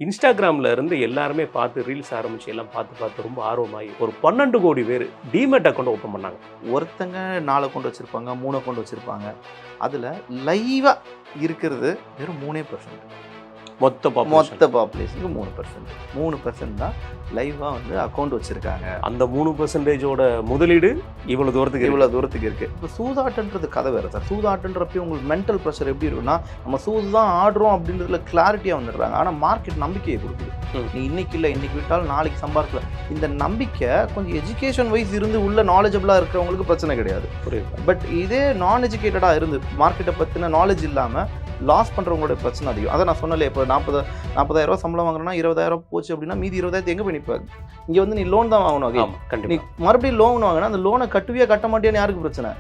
இன்ஸ்டாகிராமில் இருந்து எல்லாருமே பார்த்து ரீல்ஸ் ஆரம்பித்து எல்லாம் பார்த்து ரொம்ப ஆர்வமாகி ஒரு 12 கோடி பேர் டிமெட் அக்கௌண்ட் ஓப்பன் பண்ணாங்க. ஒருத்தங்க 4 அக்கௌண்ட் வச்சுருப்பாங்க, 3 அக்கௌண்ட் வச்சுருப்பாங்க. அதில் லைவாக இருக்கிறது வெறும் 3%. மொத்த பாப்புலேஷனுக்கு 3% தான் லைவாக வந்து அக்கௌண்ட் வச்சுருக்காங்க. அந்த 3%ஓட முதலீடு இவ்வளோ தூரத்துக்கு இருக்குது. இப்போ சூதாட்டன்றது கதை வேறு சார். சூதாட்டன்றப்போ உங்களுக்கு மென்டல் ப்ரெஷர் எப்படி இருக்குன்னா, நம்ம சூது தான் ஆடுறோம் அப்படின்றதுல கிளாரிட்டியாக வந்துடுறாங்க. ஆனால் மார்க்கெட் நம்பிக்கையை கொடுக்குது. நீ இன்னைக்கு இல்லை, இன்னைக்கு விட்டாலும் நாளைக்கு சம்பாதிக்கலாம். இந்த நம்பிக்கை கொஞ்சம் எஜுகேஷன் வைஸ் இருந்து உள்ள நாலேஜபிளாக இருக்கிறவங்களுக்கு பிரச்சனை கிடையாது. பட் இதே நான் எஜுகேட்டடாக இருந்து மார்க்கெட்டை பற்றின நாலேஜ் இல்லாமல் லாஸ் பண்ணுறவங்களோட பிரச்சனை அதிகம். அதை நான் சொன்னல, இப்போ 40,000 சம்பளம் வாங்குறேன்னா 20,000 போச்சு அப்படின்னா மீதி 20,000 எங்கே போய் நிற்பாரு? இங்கே வந்து நீ லோன் தான் வாங்கணும். நீ மறுபடியும் லோன் வாங்கினா அந்த லோனை கட்டுவியா கட்ட மாட்டேன்னு யாருக்கு பிரச்சனை?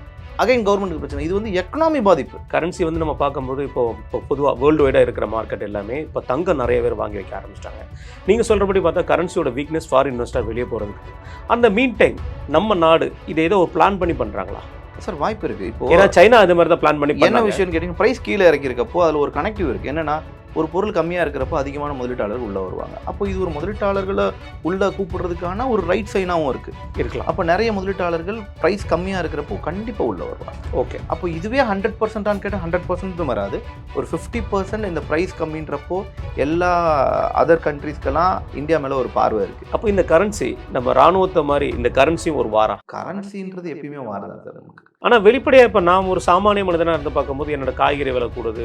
அகைன் கவர்மெண்ட்டுக்கு பிரச்சனை. இது வந்து எக்கனாமி பாதிப்பு. கரன்சி வந்து நம்ம பார்க்கும்போது இப்போ பொதுவாக வேர்ல்டு வைடாக இருக்கிற மார்க்கெட் எல்லாமே இப்போ தங்கம் நிறைய பேர் வாங்கி வைக்க ஆரம்பிச்சிட்டாங்க. நீங்கள் சொல்கிறபடி பார்த்தா கரன்சியோட வீக்னஸ் ஃபாரின் இன்வெஸ்டர் வெளியே போகிறதுக்கு அந்த மீன் டைம் நம்ம நாடு இதை ஏதோ ஒரு பிளான் பண்ணி பண்ணுறாங்களா சார்? வாய்ப்பு இருக்குது. இப்போ ஏன்னா சைனா அது மாதிரி தான் பிளான் பண்ணி என்ன விஷயம்னு கேட்டிங்கன்னா, ப்ரைஸ் கீழே இறக்கியிருக்கப்போ அதில் ஒரு கனெக்டிவ் இருக்குது. என்னென்னா, ஒரு பொருள் கம்மியாக இருக்கிறப்போ அதிகமான முதலீட்டாளர்கள் உள்ளே வருவாங்க. அப்போ இது ஒரு முதலீட்டாளர்களை உள்ளே கூப்பிடுறதுக்கான ஒரு ரைட் சைனாகவும் இருக்கலாம். அப்போ நிறைய முதலீட்டாளர்கள் ப்ரைஸ் கம்மியாக இருக்கிறப்போ கண்டிப்பாக உள்ளே வருவாங்க. ஓகே, அப்போ இதுவே 100%ஆன்னு கேட்டால் 100% வராது. ஒரு 50% இந்த ப்ரைஸ் கம்மின்றப்போ எல்லா அதர் கண்ட்ரீஸ்க்கெல்லாம் இந்தியா மேலே ஒரு பார்வை இருக்குது. அப்போ இந்த கரன்சி நம்ம இராணுவத்தை மாதிரி இந்த கரன்சியும் ஒரு வாரம். கரன்சின்றது எப்பயுமே வாரம் சார் நமக்கு. ஆனால் வெளிப்படையாக இப்போ நான் ஒரு சாமானிய மனிதனாக இருந்து பார்க்கும்போது என்னோட காய்கறி விலை கூடுது,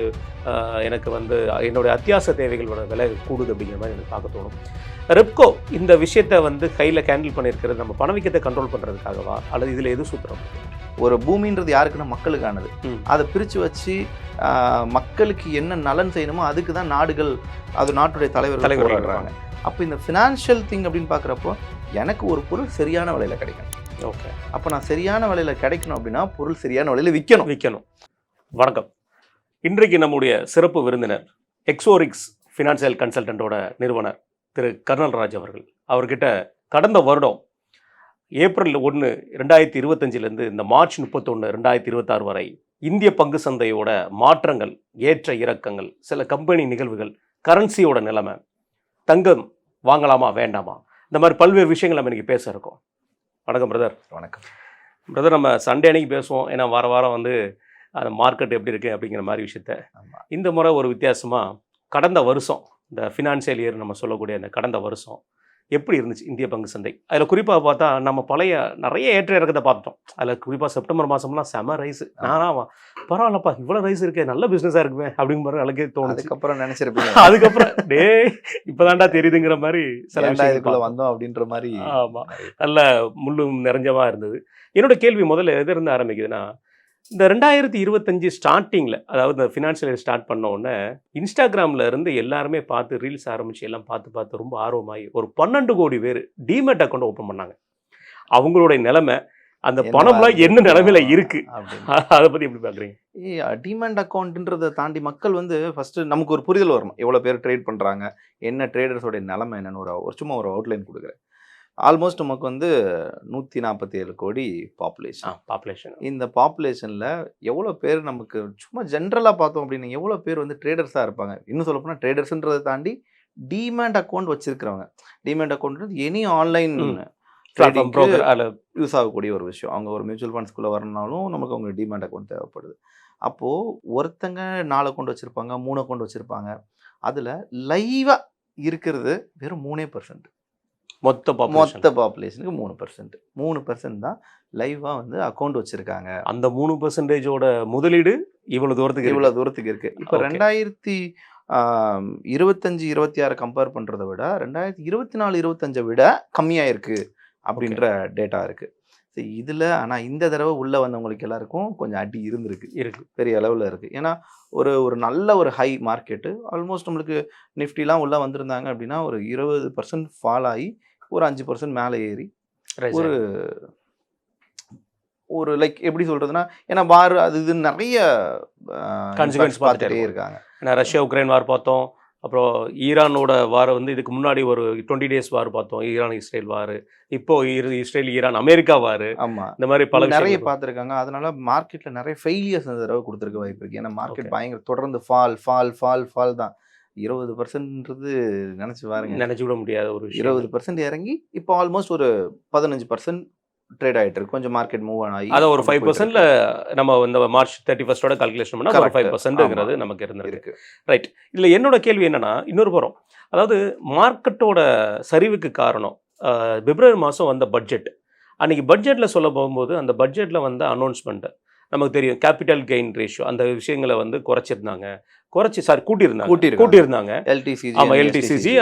எனக்கு வந்து என்னுடைய அத்தியாவசிய தேவைகளோட விலை கூடுது அப்படிங்கிற மாதிரி எனக்கு பார்க்க தோணும். ரெப்கோ இந்த விஷயத்தை வந்து கையில் கேண்டில் பண்ணியிருக்கிறது நம்ம பணவீக்கத்தை கண்ட்ரோல் பண்ணுறதுக்காகவா அல்லது இதில் எது சூத்திரம்? ஒரு பூமின்றது யாருக்குன்னா மக்களுக்கானது. அதை பிரித்து வச்சு மக்களுக்கு என்ன நலன் செய்யணுமோ அதுக்கு தான் நாடுகள், அது நாட்டுடைய தலைவர்கள் போராடுறாங்க. அப்போ இந்த ஃபினான்ஷியல் திங் அப்படின்னு பார்க்குறப்போ எனக்கு ஒரு பொருள் சரியான விலையில் கிடைக்கணும். ஓகே, அப்போ நான் சரியான விலையில் கிடைக்கணும் அப்படின்னா பொருள் சரியான விலையில் விற்கணும். வணக்கம். இன்றைக்கு நம்முடைய சிறப்பு விருந்தினர் எக்ஸோரிக்ஸ் ஃபினான்சியல் கன்சல்டன்ட்டோட நிறுவனர் திரு கர்னல் ராஜ் அவர்கள். அவர்கிட்ட கடந்த வருடம் ஏப்ரல் 1, 2025 இந்த மார்ச் 31, 2026 வரை இந்திய பங்கு சந்தையோட மாற்றங்கள், ஏற்ற இறக்கங்கள், சில கம்பெனி நிகழ்வுகள், கரன்சியோட நிலைமை, தங்கம் வாங்கலாமா வேண்டாமா, இந்த மாதிரி பல்வேறு விஷயங்கள் நம்ம இன்றைக்கி பேச இருக்கோம். வணக்கம் பிரதர். வணக்கம் பிரதர். நம்ம சண்டே அன்னைக்கு பேசுவோம், ஏன்னா வாரம் வந்து அந்த மார்க்கெட் எப்படி இருக்குது அப்படிங்கிற மாதிரி விஷயத்த. இந்த முறை ஒரு வித்தியாசமாக கடந்த வருஷம் இந்த ஃபினான்ஷியல் இயர் நம்ம சொல்லக்கூடிய அந்த கடந்த வருஷம் எப்படி இருந்துச்சு இந்திய பங்கு சந்தை? அதில் குறிப்பாக பார்த்தா நம்ம பழைய நிறைய ஏற்ற இறக்கத்தை பார்த்தோம். அதில் குறிப்பாக செப்டம்பர் மாதம்லாம் செம ரைஸ். பரவாயில்லப்பா, இவ்வளோ ரைஸ் இருக்கே, நல்ல பிஸ்னஸாக இருக்குமே அப்படிங்கிற மாதிரி எனக்கே தோணுது. அதுக்கப்புறம் நினச்சிருப்பேன், அதுக்கப்புறம் இப்போதான்டா தெரியுதுங்கிற மாதிரி சில விஷயத்துக்குள்ள வந்தோம் அப்படின்ற மாதிரி. ஆமாம், நல்ல முள்ளும் நிறைஞ்சமாக இருந்தது. என்னோட கேள்வி முதல்ல எது இருந்து ஆரம்பிக்குதுன்னா, இந்த 2025 ஸ்டார்டிங்கில், அதாவது இந்த ஃபினான்ஷியல் இயர் ஸ்டார்ட் பண்ண உடனே இன்ஸ்டாகிராமில் இருந்து எல்லாருமே பார்த்து ரீல்ஸ் ஆரம்பித்து எல்லாம் பார்த்து ரொம்ப ஆர்வமாகி ஒரு 12 கோடி பேர் டிமெட் அக்கௌண்ட் ஓப்பன் பண்ணாங்க. அவங்களுடைய நிலைமை, அந்த பணம்லாம் என்ன நிலைமையில இருக்கு, அதை பற்றி எப்படி பார்க்குறீங்க? டிமெட் அக்கௌண்ட்ன்றதை தாண்டி மக்கள் வந்து ஃபஸ்ட்டு நமக்கு ஒரு புரிதல் வரணும். எவ்வளோ பேர் ட்ரேட் பண்ணுறாங்க, என்ன ட்ரேடர்ஸோடைய நிலைமை என்னன்னு ஒரு சும்மா ஒரு அவுட்லைன் கொடுக்குறேன். ஆல்மோஸ்ட் நமக்கு வந்து 147 கோடி பாப்புலேஷன். இந்த பாப்புலேஷனில் எவ்வளோ பேர் நமக்கு சும்மா ஜென்ரலாக பார்த்தோம் அப்படின்னு எவ்வளோ பேர் வந்து ட்ரேடர்ஸாக இருப்பாங்க? இன்னும் சொல்லப்போனால் ட்ரேடர்ஸ்ன்றதை தாண்டி டிமேட் அக்கௌண்ட் வச்சுருக்கிறவங்க. Demat account any online use ஆகக்கூடிய ஒரு விஷயம். அவங்க ஒரு மியூச்சுவல் ஃபண்ட்ஸ்குள்ளே வரணுனாலும் நமக்கு அவங்க டிமேட் அக்கௌண்ட் தேவைப்படுது. அப்போது ஒருத்தங்க 4 அக்கௌண்ட் வச்சுருப்பாங்க, 3 அக்கௌண்ட் வச்சுருப்பாங்க. அதில் லைவாக இருக்கிறது வெறும் 3%. மொத்த பாப்புலேஷனுக்கு 3% தான் லைவாக வந்து அக்கௌண்ட் வச்சுருக்காங்க. அந்த 3%ஓட முதலீடு இவ்வளோ தூரத்துக்கு இருக்குது. இப்போ 2025-26 கம்பேர் பண்ணுறதை விட 2024-25 விட கம்மியாக இருக்குது அப்படின்ற டேட்டா இருக்குது. ஸோ இதில் ஆனால் இந்த தடவை உள்ளே வந்தவங்களுக்கு எல்லாருக்கும் கொஞ்சம் அடி இருக்கு, பெரிய அளவில் இருக்குது. ஏன்னா ஒரு நல்ல ஒரு ஹை மார்க்கெட்டு. ஆல்மோஸ்ட் நம்மளுக்கு நிஃப்டிலாம் உள்ளே வந்திருந்தாங்க அப்படின்னா ஒரு 20% ஃபால் ஆகி ஒரு 5% மேலே ஏறி ஒரு லைக் எப்படி சொல்கிறதுனா, ஏன்னா வார் அது இது நிறைய கான்சிக்வன்ஸ் பார்த்துட்டே இருக்காங்க. ஏன்னா ரஷ்யா உக்ரைன் வார் பார்த்தோம், அப்புறம் ஈரானோட வார் வந்து இதுக்கு முன்னாடி ஒரு 20 days வார் பார்த்தோம், ஈரான் இஸ்ரேல் வார், இப்போ இஸ்ரேல் ஈரான் அமெரிக்கா வார். ஆமாம், இந்த மாதிரி பல நிறைய பார்த்துருக்காங்க. அதனால மார்க்கெட்டில் நிறைய ஃபெயிலியர்ஸ் இந்த தடவை கொடுத்துருக்க வாய்ப்பு இருக்குது. ஏன்னா மார்க்கெட் பயங்கர தொடர்ந்து ஃபால் தான். 20%ன்றது நினைச்சு பாருங்க. நினைச்சு விட முடியாத ஒரு விஷயம். 20% இறங்கி இப்போ ஆல்மோஸ்ட் ஒரு 15% ட்ரேட் ஆயிட்டு இருக்கு. கொஞ்சம் மார்க்கெட் மூவ் ஆகி அத ஒரு அப்படி போயிட்டு 5%ல நம்ம இந்த மார்ச் 31 கால்குலேஷன் பண்ணா ஒரு Correct. 5%ங்கிறது ஆமா. நமக்கு இருந்திருக்கு. இருக்கு. ரைட். இதுல என்னோட கேள்வி என்னன்னா, இன்னொரு புறம் அதாவது மார்க்கெட்டோட சரிவுக்கு காரணம் பிப்ரவரி மாதம் வந்த பட்ஜெட். அன்னைக்கு பட்ஜெட்டில் சொல்ல போகும்போது அந்த பட்ஜெட்டில் வந்த அனௌன்ஸ்மெண்ட் நமக்கு தெரியும். கேபிட்டல் கெயின் ரேஷியோ அந்த விஷயங்களை வந்து குறைச்சிருந்தாங்க. கூட்டியிருந்தாங்க. LTCG ஆமாம், and எல்டிசிசி STCG.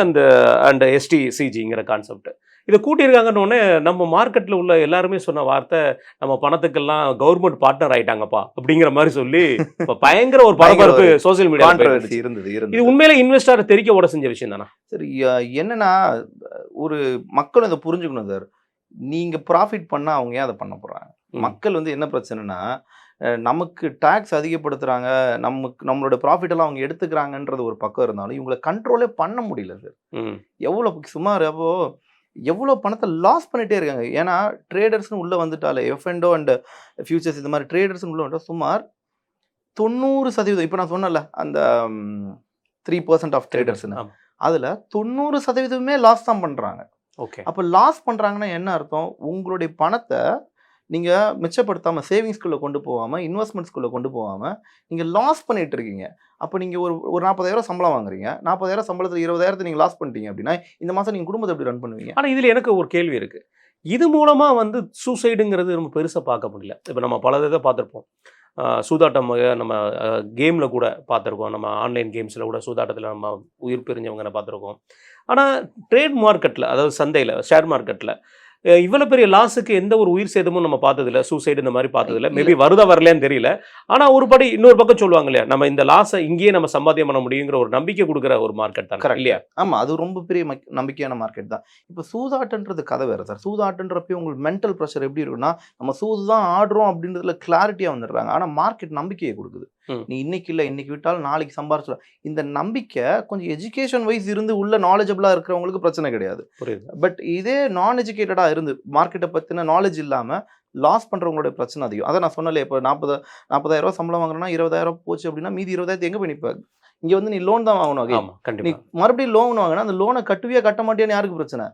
அண்ட் எஸ்டிசிஜிங்கிற கான்செப்ட். இதை கூட்டியிருக்காங்கன்னு நம்ம மார்க்கெட்டில் உள்ள எல்லாருமே சொன்ன வார்த்தை, நம்ம பணத்துக்கெல்லாம் கவர்மெண்ட் பார்ட்னர் ஆயிட்டாங்கப்பா அப்படிங்கிற மாதிரி சொல்லி இப்போ பயங்கர ஒரு பரபரப்பு சோசியல் Controversy மீடியா இருந்தது. இது உண்மையிலே இன்வெஸ்டரை தெரிக்க ஓட செஞ்ச விஷயம் தானே? சரி, என்னன்னா ஒரு மக்கள் அதை புரிஞ்சுக்கணும் சார். நீங்க ப்ராஃபிட் பண்ணா அவங்க ஏன் அதை பண்ண போறாங்க? மக்கள் வந்து என்ன பிரச்சனைனா, நமக்கு டாக்ஸ் அதிகப்படுத்துறாங்க, நம்மளோட ப்ராஃபிட் எல்லாம் அவங்க எடுத்துக்கிறாங்கன்றது ஒரு பக்கம் இருந்தாலும் இவங்களை கண்ட்ரோலே பண்ண முடியல சார். எவ்வளோ சுமார் அப்போ எவ்வளோ பணத்தை லாஸ் பண்ணிட்டே இருக்காங்க. ஏன்னா ட்ரேடர்ஸ்னு உள்ள வந்துட்டாலே எஃப்என்டோ அண்ட் ஃபியூச்சர்ஸ் இந்த மாதிரி ட்ரேடர்ஸ்னு உள்ள வந்துட்டா சுமார் 90% இப்போ நான் சொன்னல அந்த 3% ஆஃப் ட்ரேடர்ஸ்னு, அதில் 90% லாஸ் தான் பண்ணுறாங்க. ஓகே. அப்போ லாஸ் பண்ணுறாங்கன்னா என்ன அர்த்தம்? உங்களுடைய பணத்தை நீங்கள் மிச்சப்படுத்தாமல் சேவிங்ஸ்குள்ளே கொண்டு போகாமல் இன்வெஸ்ட்மெண்ட்ஸ்குள்ளே கொண்டு போகாமல் நீங்கள் லாஸ் பண்ணிட்டு இருக்கீங்க. அப்போ நீங்கள் ஒரு 40,000 சம்பளம் வாங்குறீங்க. 40,000 சம்பளத்தில் 20,000 நீங்கள் லாஸ் பண்ணிட்டீங்க அப்படின்னா இந்த மாதம் நீங்கள் குடும்பத்தை எப்படி ரன் பண்ணுவீங்க? ஆனால் இதில் எனக்கு ஒரு கேள்வி இருக்குது. இது மூலமாக வந்து சூசைடுங்கிறது நம்ம பெருசாக பார்க்க முடியல. இப்போ நம்ம பல இதை பார்த்துருப்போம். சூதாட்டம் நம்ம கேமில் கூட பார்த்துருக்கோம். நம்ம ஆன்லைன் கேம்ஸில் கூட சூதாட்டத்தில் நம்ம உயிர் பிரிஞ்சவங்க பார்த்துருக்கோம். ஆனால் ட்ரேட் மார்க்கெட்டில், அதாவது சந்தையில் ஷேர் மார்க்கெட்டில் இவ்வளோ பெரிய லாஸுக்கு எந்த ஒரு உயிர் சேதமும் நம்ம பார்த்ததில்ல. சூசைடு இந்த மாதிரி பார்த்ததில்ல. மேபி வருதா வரலையான்னு தெரியல. ஆனால் ஒரு படி இன்னொரு பக்கம் சொல்லுவாங்க இல்லையா, நம்ம இந்த லாஸை இங்கேயே நம்ம சம்பாத்தியம் பண்ண முடியுங்கிற ஒரு நம்பிக்கை கொடுக்குற ஒரு மார்க்கெட் தான் இல்லையா? ஆமாம், அது ரொம்ப பெரிய நம்பிக்கையான மார்க்கெட் தான். இப்போ சூதாட்டன்றது கதை வேறு சார். சூதாட்டன்றப்போ உங்களுக்கு மென்டல் ப்ரெஷர் எப்படி இருக்குன்னா, நம்ம சூது தான் ஆடுறோம் அப்படின்றதுல கிளாரிட்டியாக வந்துடுறாங்க. ஆனால் மார்க்கெட் நம்பிக்கையை கொடுக்குது. நீ இன்னைக்கு இல்லை இன்னைக்கு விட்டாலும் நாளைக்கு சம்பாரிச்சிடலாம். இந்த நம்பிக்கை கொஞ்சம் எஜுகேஷன் வைஸ் இருந்து உள்ள நாலேஜபிளாக இருக்கிறவங்களுக்கு பிரச்சனை கிடையாது. பட் இதே நான் எஜுகேட்டடாக இருந்து மார்க்கெட்டை பற்றின நாலேஜ் இல்லாமல் லாஸ் பண்ணுறவங்களோட பிரச்சனை அதிகம். அதை நான் சொன்னல, இப்போ 40,000 சம்பளம் வாங்குறேன்னா 20,000 போச்சு அப்படின்னா மீதி 20,000 எங்கே போய் நிற்பாங்க? இங்கே வந்து நீ லோன் தான் வாங்கணும். நீ மறுபடியும் லோன் வாங்கினா அந்த லோனை கட்டுவியா கட்ட மாட்டேன்னு யாருக்கு பிரச்சனை?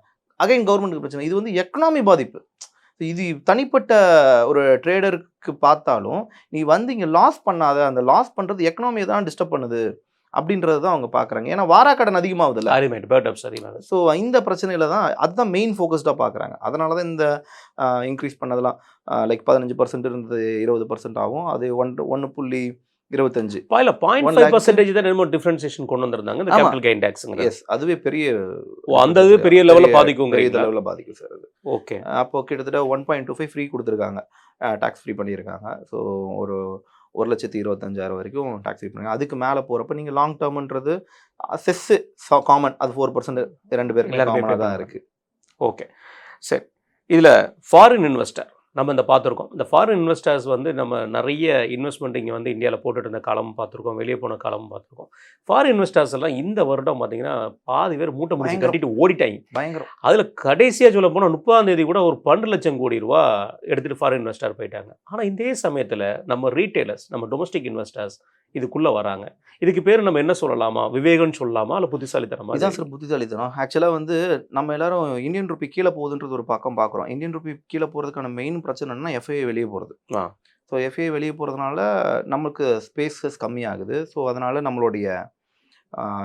அகைன் கவர்மெண்ட்டுக்கு பிரச்சனை. இது வந்து எக்கனாமி பாதிப்பு. இது தனிப்பட்ட ஒரு ட்ரேடருக்கு பார்த்தாலும் நீ வந்து இங்கே லாஸ் பண்ணாத, அந்த லாஸ் பண்ணுறது எக்கனாமியை தான் டிஸ்டர்ப் பண்ணுது அப்படின்றது தான் அவங்க பார்க்குறாங்க. ஏன்னா வாராக்கடன் அதிகமாகுதுல்ல. ஸோ இந்த பிரச்சனையில் தான் அதுதான் மெயின் ஃபோக்கஸ்டாக பார்க்குறாங்க. அதனால தான் இந்த இன்க்ரீஸ் பண்ணதெல்லாம் லைக் 15% இருந்தது 20% ஆகும். அது 1.25 0.5% தான் என்னமோ டிஃபரன்சியேஷன் கொண்டு வந்திருந்தாங்க இந்த கேபிட்டல் கெயின் டாக்ஸ்ங்க. எஸ், அதுவே பெரிய அந்த இது பெரிய லெவலில் பாதிக்கும். பெரிய லெவலில் பாதிக்கும் சார் அது. ஓகே. அப்போ கிட்டத்தட்ட 1.25 ஃப்ரீ கொடுத்துருக்காங்க, டாக்ஸ் ஃப்ரீ பண்ணியிருக்காங்க. ஸோ ஒரு 1,25,000 வரைக்கும் டாக்ஸ் ஃப்ரீ பண்ணுங்க. அதுக்கு மேலே போகிறப்ப நீங்கள் லாங் டேர்ம்ன்றது செஸ்ஸு காமன், அது 4% 2 பேருக்கு காமனாக தான் இருக்குது. ஓகே, சரி. இதில் ஃபாரின் இன்வெஸ்டர் நம்ம இந்த பார்த்துருக்கோம். இந்த ஃபாரின் இன்வெஸ்டர்ஸ் வந்து நம்ம நிறைய இன்வெஸ்ட்மெண்ட் இங்கே வந்து இந்தியாவில் போட்டுட்டு இருந்த காலமும் பார்த்துருக்கோம், வெளியே போன காலமும் பார்த்துருக்கோம். ஃபாரின் இன்வெஸ்டர்ஸ் எல்லாம் இந்த வருடம் பார்த்தீங்கன்னா பாதி பேர் மூட்டை முடிச்சு கட்டிட்டு ஓடிட்டாங்க. பயங்கரம். அதில் கடைசியாக சொல்ல போனால் 30ஆம் தேதி கூட ஒரு 12 லட்சம் கோடி ரூபா எடுத்துகிட்டு ஃபாரின் இன்வெஸ்டர் போயிட்டாங்க. ஆனால் இதே சமயத்தில் நம்ம ரீட்டைலர்ஸ், நம்ம டொமஸ்டிக் இன்வெஸ்டர்ஸ் இதுக்குள்ளே வராங்க. இதுக்கு பேர் நம்ம என்ன சொல்லலாமா? விவேகம்னு சொல்லலாமா, இல்லை புத்திசாலித்தனமா? இதான் சார் புத்திசாலித்தனம். ஆக்சுவலாக வந்து நம்ம எல்லாரும் இந்தியன் ருப்பி கீழே போகுதுன்றது ஒரு பக்கம் பார்க்குறோம். இந்தியன் ருப்பி கீழே போகிறதுக்கான மெயின் பிரச்சனை என்னன்னா FII வெளியே போகிறது. ஸோ FII வெளியே போகிறதுனால நமக்கு ஸ்பேசஸ் கம்மியாகுது. ஸோ அதனால் நம்மளுடைய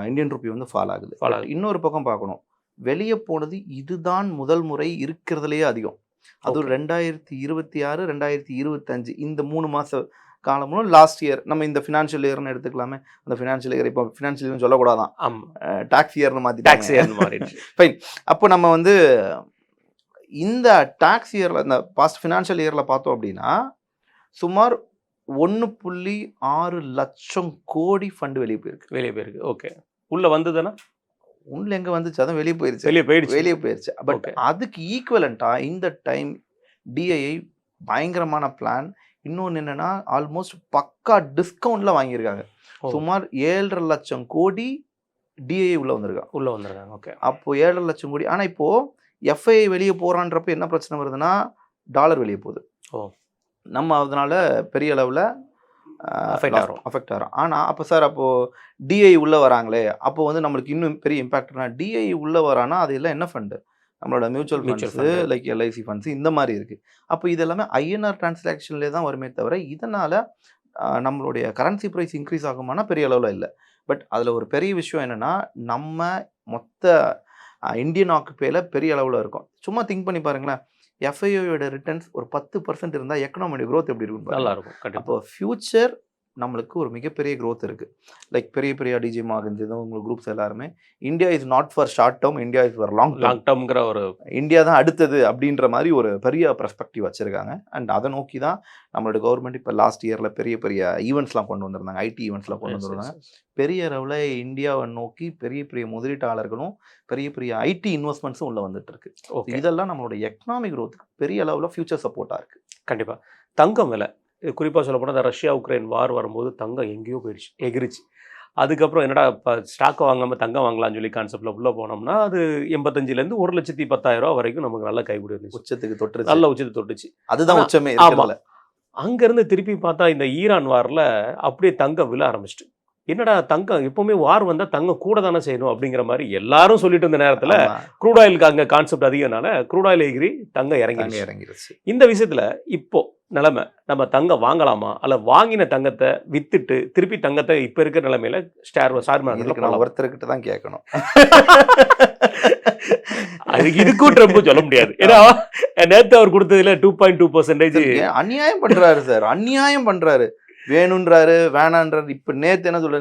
இந்தியன் ருப்பி வந்து ஃபால் ஆகுது. இன்னொரு பக்கம் பார்க்கணும், வெளியே போனது இதுதான் முதல் முறை இருக்கிறதுலையே அதிகம். அது 2026 2025 இந்த 3 மாத காலமும் லாஸ்ட் இயர் நம்ம இந்த ஃபினான்ஷியல் இயர்னு எடுத்துக்கலாமே. அந்த ஃபினான்ஷியல் இயர் இப்போ ஃபினான்ஷியல் இயர்னு சொல்லக்கூடாதான், டாக்ஸ் இயர்னு மாற்றிட்டாங்க. ஃபைன். அப்போ நம்ம வந்து இந்த டாக்ஸ் இயரில் இந்த பாஸ்ட் ஃபினான்ஷியல் இயரில் பார்த்தோம் அப்படின்னா சுமார் 1.6 லட்சம் கோடி ஃபண்டு வெளியே போயிருக்கு. ஓகே. உள்ளே வந்ததுன்னா உள்ள எங்கே வந்துச்சு? அதான் வெளியே போயிடுச்சு. பட் அதுக்கு ஈக்குவலண்ட்டாக இந்த டைம் டிஐஐ பயங்கரமான பிளான். இன்னொன்று என்னென்னா ஆல்மோஸ்ட் பக்கா டிஸ்கவுண்ட்டில் வாங்கியிருக்காங்க. சுமார் 7.5 லட்சம் கோடி டிஐஐ உள்ளே வந்திருக்காங்க. ஓகே. அப்போது 7.5 லட்சம் கோடி. ஆனால் இப்போது FII வெளியே போகிறான்றப்ப என்ன பிரச்சனை வருதுன்னா டாலர் வெளியே போகுது. நம்ம அதனால் பெரிய அளவில் அஃபெக்ட் ஆகும். ஆனால் அப்போ சார் அப்போது டிஐ உள்ளே வராங்களே, அப்போ வந்து நம்மளுக்கு இன்னும் பெரிய இம்பாக்ட்னா டிஐ உள்ளே வரானா அது எல்லாம் என்ன ஃபண்டு? நம்மளோட mutual funds like LIC funds இந்த மாதிரி இருக்குது. அப்போ இது எல்லாமே ஐஎன்ஆர் டிரான்சாக்ஷன்லேயே தான் வருமே தவிர இதனால் நம்மளுடைய கரன்சி ப்ரைஸ் இன்க்ரீஸ் ஆகுமானா பெரிய அளவில் இல்லை. பட் அதில் ஒரு பெரிய விஷயம் என்னென்னா நம்ம மொத்த இந்தியன் ஆக்குபேல பெரிய அளவில் இருக்கும். சும்மா திங்க் பண்ணி பாருங்களேன், எஃப்ஐஓட ரிட்டர்ன்ஸ் ஒரு 10% இருந்தால் எக்கனாமியோட க்ரோத் எப்படி இருக்கும்? நல்லா இருக்கும். அப்போ ஃபியூச்சர் நம்மளுக்கு ஒரு மிகப்பெரிய க்ரோத் இருக்குது. லைக் பெரிய பெரிய டிஜி மார்கன்ஸ் உங்களுக்கு குரூப்ஸ் எல்லாருமே India is not for short term, India is for long டேர்ம்ங்கிற ஒரு இந்தியா தான் அடுத்தது அப்படின்ற மாதிரி ஒரு பெரிய பெர்ஸ்பெக்டிவ் வச்சுருக்காங்க. அண்ட் அதை நோக்கி தான் நம்மளோட கவர்மெண்ட் இப்போ லாஸ்ட் இயரில் பெரிய பெரிய ஈவெண்ட்ஸ்லாம் கொண்டு வந்திருந்தாங்க, ஐடி ஈவெண்ட்ஸ்லாம் கொண்டு வந்திருந்தாங்க. பெரிய அளவில் இந்தியாவை நோக்கி பெரிய பெரிய முதலீட்டாளர்களும் பெரிய பெரிய ஐடி இன்வெஸ்ட்மெண்ட்ஸும் உள்ளே வந்துட்டு இருக்கு. இதெல்லாம் நம்மளோட எக்கனாமிக் க்ரோத்துக்கு பெரிய அளவில் ஃபியூச்சர் சப்போர்ட்டாக இருக்குது. கண்டிப்பாக. தங்கம் விலை குறிப்பாக சொல்ல போனால் இந்த ரஷ்யா உக்ரைன் வார் வரும்போது தங்கம் எங்கேயோ போயிடுச்சு, எகிரிச்சு. அதுக்கப்புறம் என்னடா இப்போ ஸ்டாக்கை வாங்காமல் தங்கம் வாங்கலாம்னு சொல்லி கான்செப்டில் உள்ளே போனோம்னா அது 85,000 1,10,000 வரைக்கும் நமக்கு நல்ல கைகூடி இருந்துச்சு. உச்சத்துக்கு தொட்டு நல்ல உச்சத்துக்கு தொட்டுச்சு. அதுதான் உச்சமே. ஆமாம். அங்கேருந்து திருப்பி பார்த்தா இந்த ஈரான் வாரில் அப்படியே தங்கம் விழ ஆரம்பிச்சிட்டு, என்னடா தங்கம் எப்பவுமே வார் வந்தால் தங்கம் கூட தானே செய்யணும் அப்படிங்கிற மாதிரி எல்லாரும் சொல்லிட்டு இருந்த நேரத்தில் க்ரூட் ஆயிலுக்கு அங்கே கான்செப்ட் அதிகனால க்ரூட் ஆயில் எகிரி தங்கம் இறங்கிடுச்சு. இந்த விஷயத்தில் இப்போ நிலைமை நம்ம தங்கம் வாங்கலாமா, அல்ல வாங்கின தங்கத்தை வித்துட்டு திருப்பி தங்கத்தை இப்போ இருக்கிற நிலைமையில ஸ்டார் மார்க்கெட்ல ஒருத்தர்கிட்ட தான் கேட்கணும். அதுக்கு இதுக்கும் ட்ரம்ப் சொல்ல முடியாது. ஏன்னா நேற்று அவர் கொடுத்ததுல 2.2% அநியாயம் பண்றாரு சார், அநியாயம் பண்றாரு. வேணுன்றாரு வேணான்றாரு. இப்போ நேற்று என்ன சொல்ற,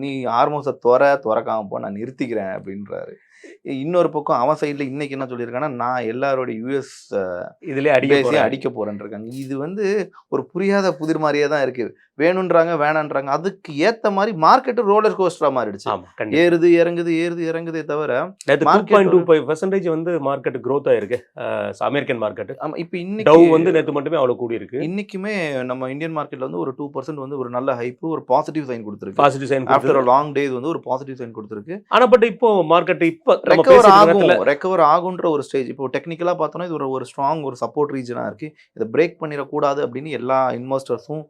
நீ ஹார்மோஸை திறக்காம போ, நான் நிறுத்திக்கிறேன் அப்படின்றாரு. இன்னொரு பக்கம் அவன் சைடில் இன்னைக்கு என்ன சொல்லியிருக்காங்கன்னா, நான் எல்லாரோட யூஎஸ் இதுலேயே அடிக்க போறேன்னு இருக்காங்க. இது வந்து ஒரு புரியாத புதிர் மாதிரியே தான் இருக்குது. வேணுன்றாங்க வேணான்றாங்க. அதுக்கு ஏற்ற மாதிரி மார்க்கெட்டு ரோலர் கோஸ்டரா மாறிடுச்சு. ஏறுது இறங்குதே தவிர 2.25% வந்து மார்க்கெட் க்ரோத் ஆயிருக்கு அமெரிக்கன் மார்க்கெட். இப்போ இன்னைக்கு டவ் வந்து நேற்று மட்டுமே அவ்வளோ கூடி இருக்கு. இன்னைக்குமே நம்ம இந்தியன் மார்க்கெட்ல வந்து ஒரு 2% வந்து ஒரு நல்ல ஹைப், ஒரு பாசிட்டிவ் சைன் கொடுத்துருக்கு. Positive sign after long days வந்து ஒரு பாசிட்டிவ் சைன் கொடுத்துருக்கு. ஆனா பட் இப்போ மார்க்கெட் இப்போ ரெக்கவர் ஆகுன்ற ஒரு ஸ்டேஜ். இப்போ டெக்னிக்கலா பார்த்தோம்னா இது ஒரு ஸ்ட்ராங் ஒரு சப்போர்ட் ரீஜனா இருக்கு. இதை பிரேக் பண்ணிடக்கூடாது அப்படின்னு எல்லா இன்வெஸ்டர்ஸும்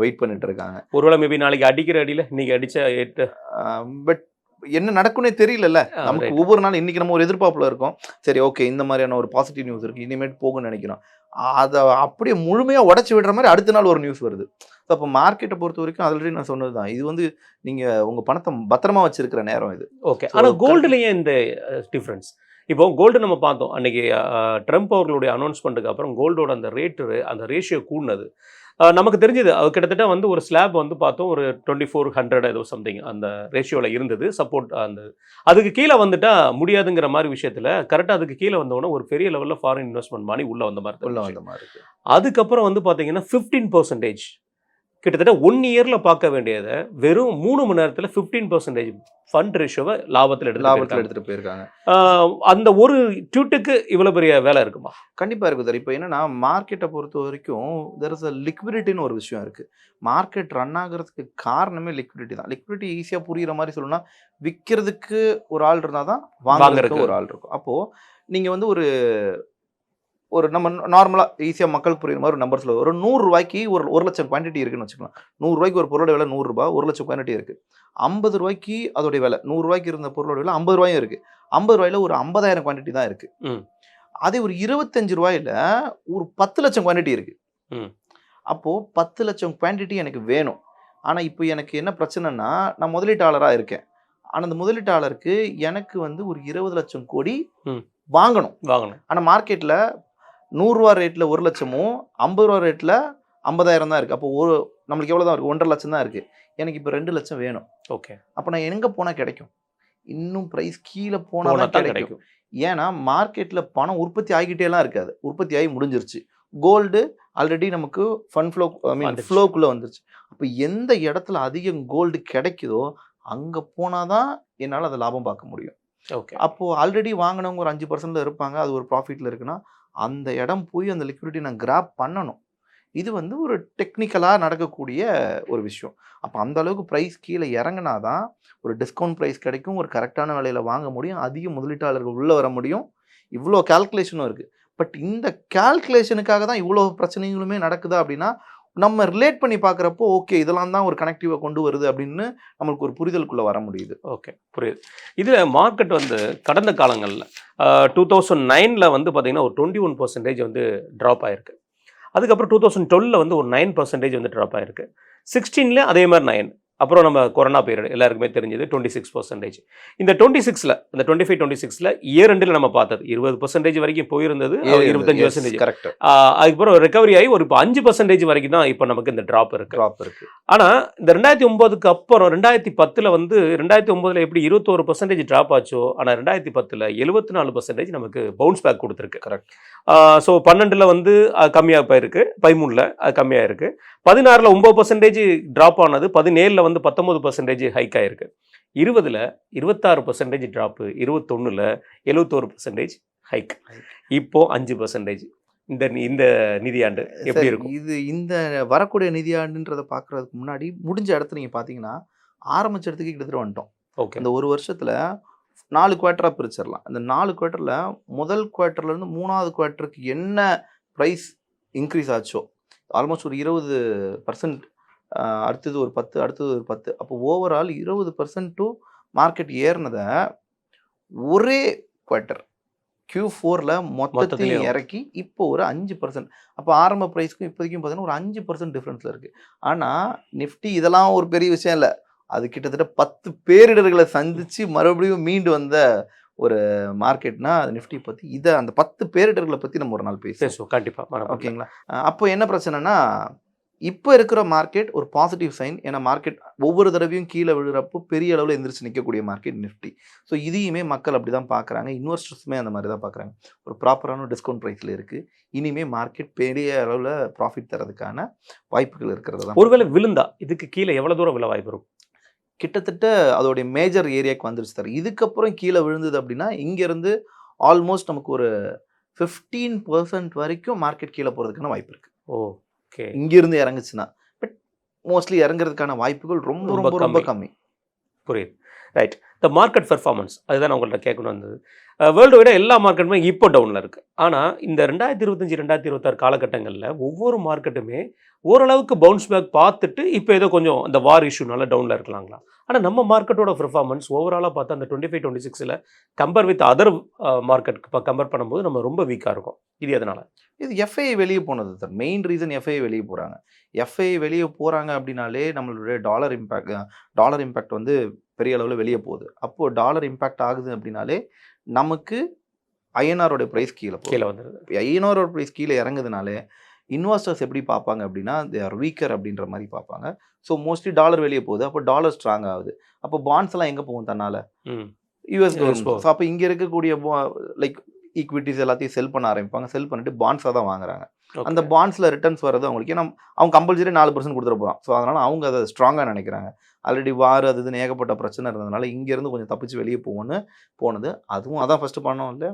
வெயிட் பண்ணிட்டு இருக்காங்க. ஒருவேளை மேபி நாளைக்கு அடிக்கிற அடியில இன்னைக்கு அடிச்ச பட் என்ன நடக்கும்னே தெரியல. நமக்கு ஒவ்வொரு நாள் இன்னைக்கு நம்ம ஒரு எதிர்பார்ப்புல இருக்கோம். சரி ஓகே, இந்த மாதிரியான ஒரு பாசிட்டிவ் நியூஸ் இருக்கு, இனிமேட் போகும்னு நினைக்கிறோம். அதை அப்படியே முழுமையா உடச்சி விடுற மாதிரி அடுத்த நாள் ஒரு நியூஸ் வருது. அப்போ மார்க்கெட்டை பொறுத்த வரைக்கும் ஆல்ரெடி நான் சொன்னதுதான், இது வந்து நீங்க உங்க பணத்தை பத்திரமா வச்சிருக்கிற நேரம் இது. ஓகே. ஆனா கோல்டுலயே இந்த டிஃபரன்ஸ், இப்போ கோல்டு நம்ம பார்த்தோம் அன்னைக்கு ட்ரம்ப் அவர்களுடைய அனௌன்ஸ்மெண்ட்டுக்கு அப்புறம் கோல்டோட அந்த அந்த ரேஷியோ கூடினது நமக்கு தெரிஞ்சது. கிட்டத்தட்ட வந்து ஒரு ஸ்லாப் வந்து பார்த்தோம் ஒரு 2400 ஏதோ சம்திங் அந்த ரேஷியோவில் இருந்தது சப்போர்ட். அதுக்கு கீழே வந்துட்டா முடியாதுங்கிற மாதிரி விஷயத்தில் கரெக்டாக அதுக்கு கீழே வந்தோடனே ஒரு பெரிய லெவலில் ஃபாரின் இன்வெஸ்ட்மெண்ட் மணி உள்ளே வந்த மாதிரி. அதுக்கப்புறம் வந்து பார்த்தீங்கன்னா 15% கிட்டத்தட்ட 1 இயரில் பார்க்க வேண்டியதை வெறும் 3 மணி நேரத்தில் 15% ஃபண்ட் ரேஷியோவை லாபத்தில் எடுத்துகிட்டு போயிருக்காங்க. அந்த ஒரு ட்வீட்டுக்கு இவ்வளோ பெரிய வேலை இருக்குமா? கண்டிப்பாக இருக்குது சார். இப்போ என்னன்னா மார்க்கெட்டை பொறுத்த வரைக்கும் தெர் இஸ் அ லிக்விடிட்டின்னு ஒரு விஷயம் இருக்குது. மார்க்கெட் ரன் ஆகிறதுக்கு காரணமே லிக்விடிட்டி தான். லிக்விடிட்டி ஈஸியாக புரிகிற மாதிரி சொல்லணும்னா, விற்கிறதுக்கு ஒரு ஆள் இருந்தால் தான் வாங்குறதுக்கு ஒரு ஆள் இருக்கும். அப்போது நீங்கள் வந்து ஒரு நம்ம நார்மலாக ஈஸியாக மக்களுக்கு புரியுற மாதிரி ஒரு நம்பர் சொல்லுவோம். ஒரு 100 ரூபாய்க்கு ஒரு 1 லட்சம் குவான்டிட்டி இருக்குன்னு வச்சுக்கலாம். 100 ரூபாய்க்கு ஒரு பொருளோட விலை 100 ரூபாய், 1 லட்சம் குவான்டிட்டி இருக்குது. 50 ரூபாய்க்கு அதோடைய விலை 100 ரூபாய்க்கு இருந்த பொருளோட விலை 50 ரூபாயும் இருக்குது. 50 ரூபாயில் ஒரு 50,000 குவான்டிட்டி தான் இருக்குது. அதே ஒரு 25 ரூபாயில் ஒரு 10 லட்சம் குவான்டிட்டி இருக்குது. அப்போது 10 லட்சம் குவான்டிட்டி எனக்கு வேணும். ஆனால் இப்போ எனக்கு என்ன பிரச்சனைனா, நான் முதலீட்டாளராக இருக்கேன். ஆனால் அந்த முதலீட்டாளருக்கு எனக்கு வந்து ஒரு 20 லட்சம் கோடி வாங்கணும். ஆனால் மார்க்கெட்டில் 100 ரூபா ரேட்டில் 1 லட்சமும் 50 ரூபா ரேட்டில் 50,000 தான் இருக்குது. அப்போ நம்மளுக்கு எவ்வளோ தான் இருக்குது? 1.5 லட்சம் தான் இருக்குது. எனக்கு இப்போ 2 லட்சம் வேணும். ஓகே. அப்போ நான் எங்கே போனால் கிடைக்கும்? இன்னும் ப்ரைஸ் கீழே போனால் தான் கிடைக்கும். ஏன்னா மார்க்கெட்டில் பணம் உற்பத்தி ஆகிக்கிட்டேலாம் இருக்காது. உற்பத்தி ஆகி முடிஞ்சிருச்சு. கோல்டு ஆல்ரெடி நமக்கு ஃபண்ட் ஃப்ளோக்குள்ளே வந்துருச்சு. அப்போ எந்த இடத்துல அதிகம் கோல்டு கிடைக்குதோ அங்கே போனால் தான் என்னால் அதை லாபம் பார்க்க முடியும். ஓகே. அப்போது ஆல்ரெடி வாங்கினவங்க ஒரு 5% இருப்பாங்க, அது ஒரு ப்ராஃபிட்டில் இருக்குன்னா அந்த இடம் போய் அந்த லிக்விடிட்டி நான் கிராப் பண்ணணும். இது வந்து ஒரு டெக்னிக்கலாக நடக்கக்கூடிய ஒரு விஷயம். அப்போ அந்த அளவுக்கு ப்ரைஸ் கீழே இறங்கினா தான் ஒரு டிஸ்கவுண்ட் ப்ரைஸ் கிடைக்கும், ஒரு கரெக்டான விலையில் வாங்க முடியும், அதிக முதலீட்டாளர்கள் உள்ளே வர முடியும். இவ்வளோ கால்குலேஷனும் இருக்குது. பட் இந்த கால்குலேஷனுக்காக தான் இவ்வளோ பிரச்சனைகளுமே நடக்குதா அப்படின்னா, நம்ம ரிலேட் பண்ணி பார்க்குறப்போ ஓகே இதெல்லாம் தான் ஒரு கனெக்டிவாக கொண்டு வருது அப்படின்னு நம்மளுக்கு ஒரு புரிதலுக்குள்ளே வர முடியுது. ஓகே, புரியுது. இதில் மார்க்கெட் வந்து கடந்த காலங்களில் 2009 வந்து பார்த்தீங்கன்னா ஒரு 21% வந்து ட்ராப் ஆயிருக்கு. அதுக்கப்புறம் 2012 வந்து ஒரு 9% வந்து ட்ராப் ஆயிருக்கு. 16 அதே மாதிரி 9. அப்புறம் நம்ம கொரோனா பீரியட் எல்லாருக்குமே தெரிஞ்சது 26%. இந்த 26ல் இந்த 25-26ல் இயர் எண்டில் நம்ம பார்த்தது 20% வரைக்கும் போயிருந்தது, 25%. கரெக்ட். அதுக்கப்புறம் ரெக்கவரி ஆகி ஒரு இப்போ 5% வரைக்கும் தான் இப்போ நமக்கு இந்த ட்ராப் இருக்கு. ஆனால் இந்த 2009க்கு அப்புறம் 2010 வந்து 2009 எப்படி 21% ட்ராப் ஆச்சோ, ஆனால் 2010 74% நமக்கு பவுன்ஸ் பேக் கொடுத்துருக்கு. கரெக்ட். ஸோ 12 வந்து கம்மியாக போயிருக்கு, 13 அது கம்மியாக இருக்குது, 16 9% ட்ராப் ஆனது, 17 வந்து 19% ஹைக் ஆயிருக்கு, 20 26% ட்ராப்பு, 21 71% ஹைக், இப்போ 5%. இந்த நிதியாண்டு எப்படி இருக்கும்? இது இந்த வரக்கூடிய நிதியாண்டுன்றதை பார்க்குறதுக்கு முன்னாடி முடிஞ்ச இடத்துல நீங்கள் பார்த்தீங்கன்னா ஆரம்பிச்ச இடத்துக்கு கிட்டத்தட்ட வந்துட்டோம். ஓகே. இந்த ஒரு வருஷத்தில் 4 குவார்ட்டராக பிரிச்சிடலாம். இந்த 4 குவார்ட்டரில் முதல் குவார்ட்டர்லேருந்து 3வது குவார்ட்டருக்கு என்ன ப்ரைஸ் இன்க்ரீஸ் ஆச்சோ ஆல்மோஸ்ட் ஒரு 20%, அடுத்தது ஒரு 10, அடுத்தது ஒரு 10, அப்போ ஓவரால் 20% மார்க்கெட் ஏறினதை ஒரே குவார்ட்டர் Q4ல மொத்தத்தையும் இறக்கி இப்போ ஒரு 5%. அப்போ ஆரம்ப ப்ரைஸ்க்கும் இப்போதைக்கும் பார்த்தீங்கன்னா ஒரு 5% டிஃப்ரென்ஸில் இருக்குது. ஆனால் நிஃப்டி இதெல்லாம் ஒரு பெரிய விஷயம் இல்லை, அது கிட்டத்தட்ட 10 பேரிடர்களை சந்தித்து மறுபடியும் மீண்டு வந்த ஒரு மார்க்கெட்னா அது நிஃப்டி பற்றி. இதை அந்த 10 பேரிடர்களை பற்றி நம்ம ஒரு நாள் பேசுவோம் கண்டிப்பாக. ஓகேங்களா? அப்போ என்ன பிரச்சனைனா இப்போ இருக்கிற மார்க்கெட் ஒரு பாசிட்டிவ் சைன். ஏன்னா மார்க்கெட் ஒவ்வொரு தடவையும் கீழே விழுறப்போ பெரிய அளவில் எந்திரிச்சு நிற்கக்கூடிய மார்க்கெட் நிஃப்டி. ஸோ இதையுமே மக்கள் அப்படி தான் பார்க்குறாங்க, இன்வெஸ்டர்ஸுமே அந்த மாதிரி தான் பார்க்குறாங்க. ஒரு ப்ராப்பரான டிஸ்கவுண்ட் ப்ரைஸில் இருக்குது. இனிமேல் மார்க்கெட் பெரிய அளவில் ப்ராஃபிட் தரதுக்கான வாய்ப்புகள் இருக்கிறது தான். ஒருவேளை விழுந்தா இதுக்கு கீழே எவ்வளோ தூரம் விழ வாய்ப்பு இருக்கும்? கிட்டத்தட்ட அதோடைய மேஜர் ஏரியாவுக்கு வந்துருச்சு சார். இதுக்கப்புறம் கீழே விழுந்தது அப்படின்னா இங்கேருந்து ஆல்மோஸ்ட் நமக்கு ஒரு 15% வரைக்கும் மார்க்கெட் கீழே போகிறதுக்கான வாய்ப்பு இருக்குது. ஓகே. இங்கிருந்து இறங்குச்சுன்னா. பட் மோஸ்ட்லி இறங்குறதுக்கான வாய்ப்புகள் ரொம்ப ரொம்ப ரொம்ப கம்மி. புரியுது. ரைட். இந்த மார்க்கெட் பெர்ஃபார்மன்ஸ் அதுதான் நான் உங்கள்கிட்ட கேட்கணும் வந்தது. வேர்ல்டு வைடாக எல்லா மார்க்கெட்டுமே இப்போ டவுனில் இருக்குது. ஆனால் இந்த 2025 2026 காலகட்டங்களில் ஒவ்வொரு மார்க்கெட்டுமே ஓரளவுக்கு பவுன்ஸ் பேக் பார்த்துட்டு இப்போ ஏதோ கொஞ்சம் இந்த வார் இஷ்யூனால டவுனில் இருக்கலாங்களா? ஆனால் நம்ம மார்க்கெட்டோட பெர்ஃபார்மன்ஸ் ஓவராலாக பார்த்தா அந்த 25-26ல் கம்பேர் வித் அதர் மார்க்கெட்டுக்கு இப்போ கம்பேர் பண்ணும்போது நம்ம ரொம்ப வீக்காக இருக்கும். இது எதனால்? இது எஃப்ஐ வெளியே போனது சார். மெயின் ரீசன் எஃப்ஐ வெளியே போகிறாங்க. எஃப்ஐ வெளியே போகிறாங்க அப்படின்னாலே நம்மளுடைய டாலர் இம்பேக்ட் வந்து பெரிய அளவில் வெளியே போகுது. அப்போது டாலர் இம்பேக்ட் ஆகுது அப்படின்னாலே நமக்கு ஐஎன்ஆரோட ப்ரைஸ் கீழே வந்துடுது. ஐஎன்ஆரோட ப்ரைஸ் கீழே இறங்குதுனாலே இன்வெஸ்டர்ஸ் எப்படி பார்ப்பாங்க அப்படின்னா தே ஆர் வீக்கர் அப்படின்ற மாதிரி பார்ப்பாங்க. ஸோ மோஸ்ட்லி டாலர் வெளியே போகுது, அப்போ டாலர் ஸ்ட்ராங் ஆகுது. அப்போ பாண்ட்ஸ் எல்லாம் எங்கே போகும் தன்னால? US government. ஸோ அப்போ இங்கே இருக்கக்கூடிய லைக் ஈக்விட்டிஸ் எல்லாத்தையும் செல் பண்ண ஆரம்பிப்பாங்க. செல் பண்ணிட்டு பாண்ட்ஸாக தான் வாங்குறாங்க. அந்த பாண்ட்ஸில் ரிட்டர்ன்ஸ் வர்றது அவங்களுக்கு, ஏன்னா அவங்க கம்பல்சரி 4% கொடுத்துட போகிறான். ஸோ அதனால் அவங்க அதை ஸ்ட்ராங்காக நினைக்கிறாங்க. ஆல்ரெடி வார் அது இதுன்னு ஏகப்பட்ட பிரச்சனை இருந்ததுனால இங்கேருந்து கொஞ்சம் தப்பிச்சு வெளியே போனது. அதுவும் அதான் ஃபஸ்ட்டு பண்ணோம் இல்லை,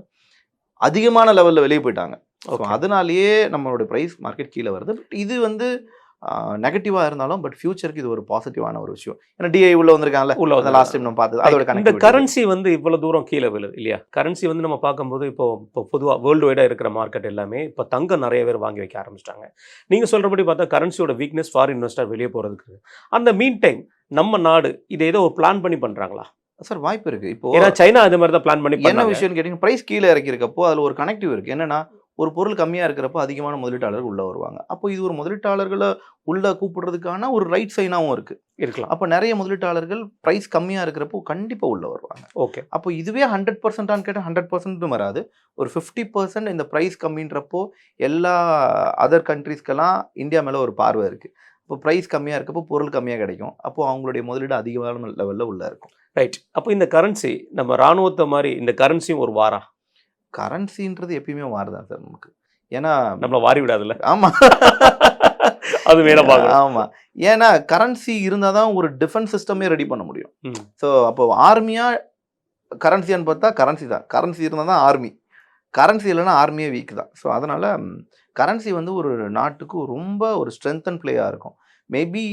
அதிகமான லெவலில் வெளியே போயிட்டாங்க. ஸோ அதனாலேயே நம்மளோட ப்ரைஸ் மார்க்கெட் கீழே வருது. பட் இது வந்து நெகட்டிவாக இருந்தாலும் பட் ஃபியூச்சருக்கு இது ஒரு பாசிட்டிவான ஒரு விஷயம். ஏன்னா டிஐ உள்ள வந்திருக்காங்கல்ல, லாஸ்ட் டைம் நம்ம பார்த்தது அதோட இந்த கரன்சி வந்து இவ்வளோ தூரம் கீழே விழுது இல்லையா? கரன்சி வந்து நம்ம பார்க்கும்போது இப்போ பொதுவாக வேர்ல்டு வைடாக இருக்கிற மார்க்கெட் எல்லாமே இப்போ தங்கம் நிறைய பேர் வாங்கி வைக்க ஆரம்பிச்சிட்டாங்க. நீங்கள் சொல்கிறபடி பார்த்தா கரன்சியோட வீக்னஸ் ஃபாரின் இன்வெஸ்டர் வெளியே போகிறதுக்கு. அந்த மீன் டைம் நம்ம நாடு இதை ஏதோ ஒரு பிளான் பண்ணி பண்ணுறாங்களா சார்? வாய்ப்பு இருக்குது. இப்போ ஏன்னா சைனா அது மாதிரி தான் பிளான் பண்ணி என்ன விஷயம்னு கேட்டிங்கன்னா ப்ரைஸ் கீழே இறக்கியிருக்கப்போ அதில் ஒரு கனெக்டிவ் இருக்குது. என்னென்னா ஒரு பொருள் கம்மியாக இருக்கிறப்போ அதிகமான முதலீட்டாளர்கள் உள்ளே வருவாங்க. அப்போ இது ஒரு முதலீட்டாளர்களை உள்ளே கூப்பிடுறதுக்கான ஒரு ரைட் சைனாகவும் இருக்கலாம். அப்போ நிறைய முதலீட்டாளர்கள் ப்ரைஸ் கம்மியாக இருக்கிறப்போ கண்டிப்பாக உள்ளே வருவாங்க. ஓகே. அப்போ இதுவே 100%ஆன்னு கேட்டால் 100% வராது. ஒரு 50% இந்த ப்ரைஸ் கம்மின்றப்போ எல்லா அதர் கண்ட்ரீஸ்க்கெல்லாம் இந்தியா மேலே ஒரு பார்வை இருக்குது. இப்போ ப்ரைஸ் கம்மியாக இருக்கப்போ பொருள் கம்மியாக கிடைக்கும். அப்போது அவங்களுடைய முதலீடு அதிகமான லெவலில் உள்ளே இருக்கும். ரைட். அப்போ இந்த கரன்சி நம்ம இராணுவத்தை மாதிரி இந்த கரன்சியும் ஒரு வாரா? கரன்சின்றது எப்பயுமே வாருதான் சார் நமக்கு. ஏன்னா நம்மளை வாரி விடாதுல்ல. ஆமாம், அது வேணும். ஆமாம். ஏன்னா கரன்சி இருந்தால் தான் ஒரு டிஃபென்ஸ் சிஸ்டமே ரெடி பண்ண முடியும். ஸோ அப்போ ஆர்மியாக கரன்சியான்னு பார்த்தா கரன்சி தான். கரன்சி இருந்தால் தான் ஆர்மி, கரன்சி இல்லைன்னா ஆர்மியே வீக் தான். ஸோ அதனால் கரன்சி வந்து ஒரு நாட்டுக்கு ரொம்ப ஒரு ஸ்ட்ரென்த் அண்ட் பிளேயாக இருக்கும். மேபி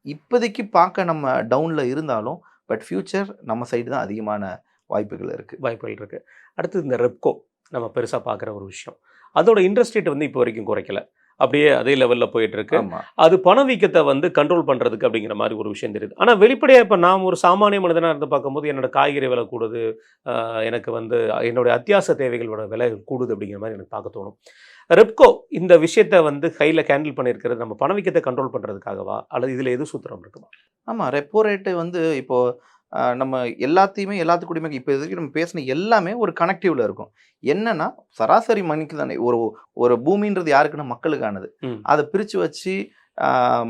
இப்போதைக்கு பார்க்க நம்ம டவுனில் இருந்தாலும் பட் ஃப்யூச்சர் நம்ம சைடு தான் அதிகமான வாய்ப்புகள் இருக்குது. அடுத்து இந்த ரெப்கோ நம்ம பெருசாக பார்க்குற ஒரு விஷயம், அதோட இன்ட்ரெஸ்ட் ரேட் வந்து இப்போ வரைக்கும் குறைக்கல. அப்படியே அதே லெவலில் போயிட்டு இருக்கு. ஆமா. அது பணவீக்கத்தை வந்து கண்ட்ரோல் பண்ணுறதுக்கு அப்படிங்கிற மாதிரி ஒரு விஷயம் தெரியுது. ஆனால் வெளிப்படையாக இப்போ நான் ஒரு சாமானிய மனிதனாக இருந்து பார்க்கும்போது என்னோட காய்கறி விலை கூடுது, எனக்கு வந்து என்னுடைய அத்தியாவசிய தேவைகளோட விலை கூடுது அப்படிங்கிற மாதிரி எனக்கு பார்க்க தோணும். ரெப்கோ இந்த விஷயத்தை வந்து கையில் கேண்டில் பண்ணியிருக்கிறது நம்ம பணவீக்கத்தை கண்ட்ரோல் பண்ணுறதுக்காகவா, அல்லது இதில் எது சூத்திரம் இருக்குமா? ஆமா. ரெப்போ ரேட்டு வந்து இப்போ நம்ம எல்லாத்தையுமே எல்லாத்துக்கூடயுமே இப்போ இதுவரைக்கும் நம்ம பேசின எல்லாமே ஒரு கனெக்டிவ்ல இருக்கும். என்னன்னா, சராசரி மனிதனுக்கு தானே ஒரு ஒரு பூமின்றது யாருக்குன்னா மக்களுக்கானது. அதை பிரித்து வச்சு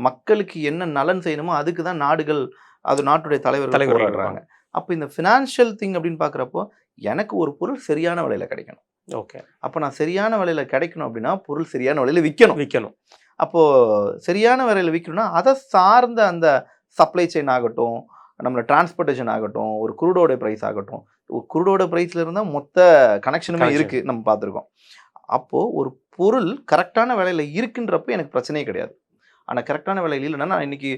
மக்களுக்கு என்ன நலன் செய்யணுமோ அதுக்கு தான் நாடுகள், அது நாட்டுடைய தலைவர்கள் போராடுறாங்க. அப்போ இந்த ஃபினான்ஷியல் திங் அப்படின்னு பார்க்குறப்போ எனக்கு ஒரு பொருள் சரியான விலையில் கிடைக்கணும். ஓகே. அப்போ நான் சரியான விலையில் கிடைக்கணும் அப்படின்னா பொருள் சரியான விலையில் விற்கணும். அப்போது சரியான விலையில் விற்கணும்னா அதை சார்ந்த அந்த சப்ளை செயின் ஆகட்டும், நம்மளோட டிரான்ஸ்போர்ட்டேஷன் ஆகட்டும், ஒரு குரூடோட ப்ரைஸ் ஆகட்டும், ஒரு குரூடோட ப்ரைஸில் இருந்தால் மொத்த கனெக்ஷனுமே இருக்குது, நம்ம பார்த்துருக்கோம். அப்போது ஒரு பொருள் கரெக்டான விலையில் இருக்குன்றப்போ எனக்கு பிரச்சனையே கிடையாது. ஆனால் கரெக்டான விலையில் இல்லைன்னா, நான் இன்றைக்கி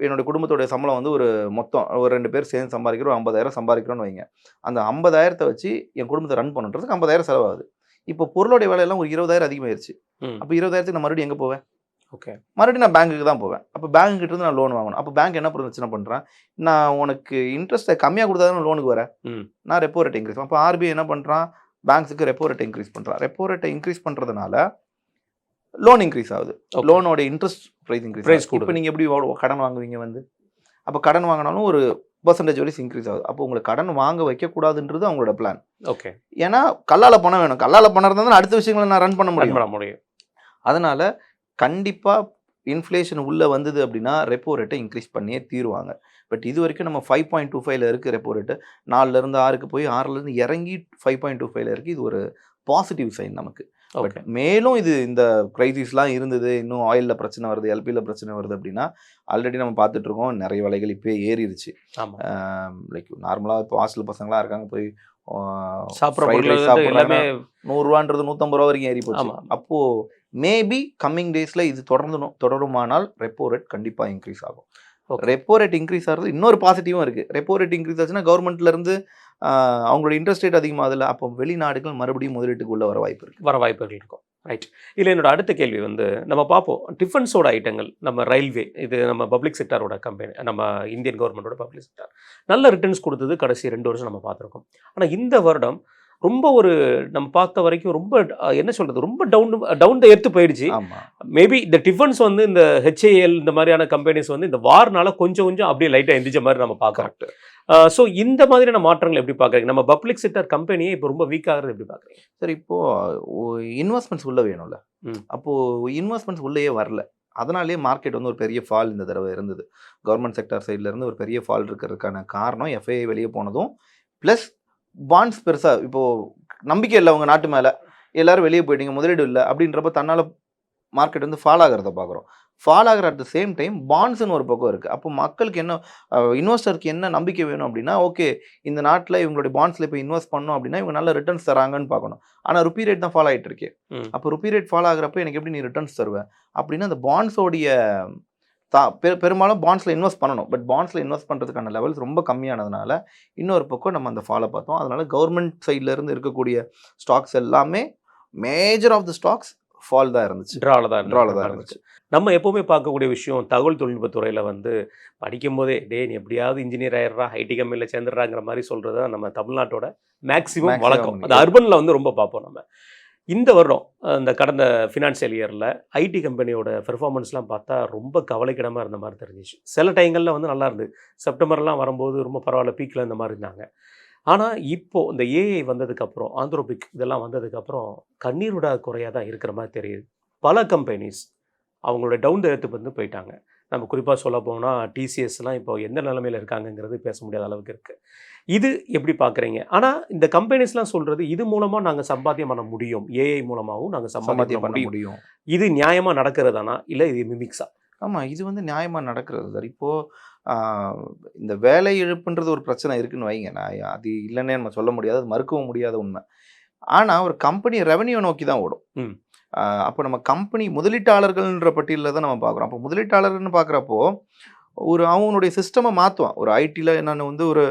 என்னோடய குடும்பத்தோடைய சம்பளம் வந்து ஒரு மொத்தம் ஒரு 2 பேர் சேர்ந்து சம்பாதிக்கிறோம், 50,000 சம்பாதிக்கிறோன்னு வைங்க. அந்த 50,000 வச்சு என் குடும்பத்தை ரன் பண்ணுறதுக்கு 50,000 செலவாகுது. இப்போ பொருளுடைய விலையெல்லாம் ஒரு 20,000 அதிகமாகிடுச்சு. அப்போ 20,000க்கு நான் மறுபடியும் எங்கே போவேன்? ஓகே. மறுபடியும் நான் பேங்க்குக்கு தான் போவேன். அப்போ பேங்க்கிட்ட இருந்து நான் லோன் வாங்கணும். அப்போ பேங்க் என்ன பிரச்சனை பண்ணுறேன், நான் உனக்கு இன்ட்ரெஸ்ட்டை கம்மியாக கொடுத்தா தான் லோனுக்கு வரேன். நான் ரெப்போ ரேட் இன்க்ரீஸ். அப்போ ஆர்பிஐ என்ன பண்ணுறான், பேங்க்ஸுக்கு ரெப்போ ரேட்டை இன்க்ரீஸ் பண்ணுறான். ரெப்போ ரேட்டை இன்க்ரீஸ் பண்ணுறதுனால லோன் இன்க்ரீஸ் ஆகுது. லோனோட இன்ட்ரெஸ்ட் ப்ரைஸ் இன்க்ரீஸ். இப்போ நீங்கள் எப்படி கடன் வாங்குவீங்க வந்து, அப்போ கடன் வாங்கினாலும் ஒரு பெர்சன்டேஜ் வரைக்கும் இன்க்ரீஸ் ஆகுது. அப்போ உங்களுக்கு கடன் வாங்க வைக்கக்கூடாதுன்றது அவங்களோட பிளான். ஓகே. ஏன்னா கல்லால் பணம் வேணும். கல்லால் பணம் இருந்தால் தான் அடுத்த விஷயங்களை நான் ரன் பண்ண முடியும். அதனால் கண்டிப்பாக இன்ஃப்ளேஷன் உள்ளே வந்தது அப்படின்னா ரெப்போ ரேட்டை இன்க்ரீஸ் பண்ணியே தீருவாங்க. பட் இது வரைக்கும் நம்ம 5.25ல் இருக்குது ரெப்போ ரேட்டு. 4லேருந்து 6க்கு போய் 6லேருந்து இறங்கி 5.25ல் இருக்குது. இது ஒரு பாசிட்டிவ் சைன் நமக்கு. பட் மேலும் இது இந்த கிரைசிஸ்லாம் இருந்தது, இன்னும் ஆயிலில் பிரச்சனை வருது, எல்பியில் பிரச்சனை வருது அப்படின்னா ஆல்ரெடி நம்ம பார்த்துட்ருக்கோம், நிறைய விலைகள் இப்போயே ஏறிடுச்சு. லைக் நார்மலாக இப்போ ஹாஸ்டல் பசங்களாம் இருக்காங்க, போய் சாப்பிட்றாங்க, 100 ரூபான்றது 150 ரூபா வரைக்கும் ஏறி போச்சு. அப்போது மேபி கம்மிங் டேஸில் இது தொடருமானால் ரெப்போ ரேட் கண்டிப்பாக இன்க்ரீஸ் ஆகும். ரெப்போ ரேட் இன்க்ரீஸ் ஆகிறது இன்னொரு பாசிட்டிவும் இருக்குது. ரெப்போ ரேட் இன்க்ரீஸ் ஆச்சுன்னா கவர்மெண்ட்லேருந்து அவங்களோட இன்ட்ரெஸ்ட் ரேட் அதிகமாகதில்ல, அப்போ வெளிநாடுகள் மறுபடியும் முதலீட்டுக்கு உள்ள வர வாய்ப்புகள் இருக்கும். ரைட். இதில் என்னோட அடுத்த கேள்வி வந்து நம்ம பார்ப்போம், டிஃபென்ஸோட ஐட்டங்கள், நம்ம ரயில்வே, இது நம்ம பப்ளிக் செக்டாரோட கம்பெனி, நம்ம இந்தியன் கவர்மெண்டோட பப்ளிக் செக்டார் நல்ல ரிட்டர்ன்ஸ் கொடுத்தது கடைசி 2 வருஷம் நம்ம பார்த்துருக்கோம். ஆனால் இந்த வருடம் ரொம்ப ஒரு நம்ம பார்த்த வரைக்கும் ரொம்ப என்ன சொல்கிறது, ரொம்ப டவுன் த எர்த் போயிடுச்சு. மேபி இந்த டிஃபென்ஸ் வந்து இந்த HAL இந்த மாதிரியான கம்பெனிஸ் வந்து இந்த வார்னால கொஞ்சம் அப்படியே லைட்டாக எந்திரிச்ச மாதிரி நம்ம பார்க்குறோம். ஸோ இந்த மாதிரியான மாற்றங்கள் எப்படி பார்க்குறீங்க? நம்ம பப்ளிக் செக்டர் கம்பெனியே இப்போ ரொம்ப வீக் ஆகிறது எப்படி பார்க்குறீங்க? சரி, இப்போது இன்வெஸ்ட்மெண்ட்ஸ் உள்ளே வேணும்ல, அப்போது இன்வெஸ்ட்மெண்ட்ஸ் உள்ளேயே வரல. அதனாலேயே மார்க்கெட் வந்து ஒரு பெரிய ஃபால் இந்த தடவை இருந்தது. கவர்மெண்ட் செக்டார் சைட்லேருந்து ஒரு பெரிய ஃபால் இருக்கிறதுக்கான காரணம் FII வெளியே போனதும், ப்ளஸ் பாண்ட்ஸ் பெருசாக இப்போது நம்பிக்கை இல்லை உங்கள் நாட்டு மேலே, எல்லோரும் வெளியே போயிட்டீங்க, முதலீடு இல்லை அப்படின்றப்ப தன்னால் மார்க்கெட் வந்து ஃபால் ஆகிறத பார்க்குறோம். ஃபால் ஆகிற அட் த சேம் டைம் பாண்ட்ஸ்னு ஒரு பக்கம் இருக்குது. அப்போ மக்களுக்கு என்ன, இன்வெஸ்டருக்கு என்ன நம்பிக்கை வேணும் அப்படின்னா, ஓகே இந்த நாட்டில் இவங்களுடைய பாண்ட்ஸில் இப்போ இன்வெஸ்ட் பண்ணோம் அப்படின்னா இவங்க நல்ல ரிட்டர்ன்ஸ் தராங்கன்னு பார்க்கணும். ஆனால் ருப்பி ரேட் தான் ஃபால் ஆகிட்டு இருக்கு. அப்போ ருப்பி ரேட் ஃபால் ஆகிறப்ப எனக்கு எப்படி நீ ரிட்டர்ன்ஸ் தருவேன் அப்படின்னா, அந்த பாண்ட்ஸோடைய பெரும்பாலும் பாண்ட்ஸில் இன்வெஸ்ட் பண்ணணும். பட் பாண்ட்ஸில் இன்வெஸ்ட் பண்ணுறதுக்கான லெவல்ஸ் ரொம்ப கம்மியானதுனால இன்னொரு பக்கம் நம்ம அந்த ஃபாலை பார்த்தோம். அதனால் கவர்மெண்ட் சைட்லேருந்து இருக்கக்கூடிய ஸ்டாக்ஸ் எல்லாமே major of the stocks fall தான் இருந்துச்சு, ட்ராவில் தான் இருந்துச்சு. நம்ம எப்போவுமே பார்க்கக்கூடிய விஷயம், தகவல் தொழில்நுட்பத்துறையில் வந்து படிக்கும்போதே நீ எப்படியாவது இன்ஜினியர் ஆயிடுறா, ஐடி கம்பெனியில் சேர்ந்துடுறாங்கிற மாதிரி சொல்கிறது தான் நம்ம தமிழ்நாட்டோட மேக்ஸிமம் வழக்கம். அது அர்பனில் வந்து ரொம்ப பார்ப்போம். நம்ம இந்த வருடம் இந்த கடந்த ஃபினான்ஷியல் இயரில் ஐடி கம்பெனியோட பெர்ஃபார்மன்ஸ்லாம் பார்த்தா ரொம்ப கவலைக்கிடமாக இருந்த மாதிரி தெரிஞ்சிச்சு. சில டைங்களில் வந்து நல்லா இருந்தது, செப்டம்பர்லாம் வரும்போது ரொம்ப பரவாயில்ல, பீக்கில் இந்த மாதிரி இருந்தாங்க. ஆனால் இப்போது இந்த AI வந்ததுக்கப்புறம், ஆந்த்ரோபிக் இதெல்லாம் வந்ததுக்கப்புறம் கண்ணீர் விட குறையாக தான் இருக்கிற மாதிரி தெரியுது. பல கம்பெனிஸ் அவங்களோட டவுன் த எர்த்துக்கு வந்து போயிட்டாங்க. நம்ம குறிப்பாக சொல்ல போனால் TCSலாம் இப்போ எந்த நிலைமையில் இருக்காங்கங்கிறது பேச முடியாத அளவுக்கு இருக்குது. இது எப்படி பார்க்குறீங்க? ஆனால் இந்த கம்பெனிஸ்லாம் சொல்கிறது இது மூலமாக நாங்கள் சம்பாத்தியம் பண்ண முடியும், AI மூலமாகவும் நாங்கள் சம்பாத்தியம் பண்ண முடியும். இது நியாயமாக நடக்கிறதானா இல்லை இது மிமிக்ஸா? ஆமாம், இது வந்து நியாயமாக நடக்கிறது சார். இப்போது இந்த வேலை இழப்புன்றது ஒரு பிரச்சனை இருக்குதுன்னு வைங்க, நான் அது இல்லைன்னே நம்ம சொல்ல முடியாது, அது மறுக்கவும் முடியாத உண்மை. ஆனால் ஒரு கம்பெனி ரெவன்யூ நோக்கி தான் ஓடும். அப்போ நம்ம கம்பெனி முதலீட்டாளர்கள்ன்ற பட்டியலில் தான் நம்ம பார்க்குறோம். அப்போ முதலீட்டாளர்கள்னு பார்க்குறப்போ அவனுடைய சிஸ்டமை மாற்றுவான். ஒரு ஐடியில் நான் வந்து ஒரு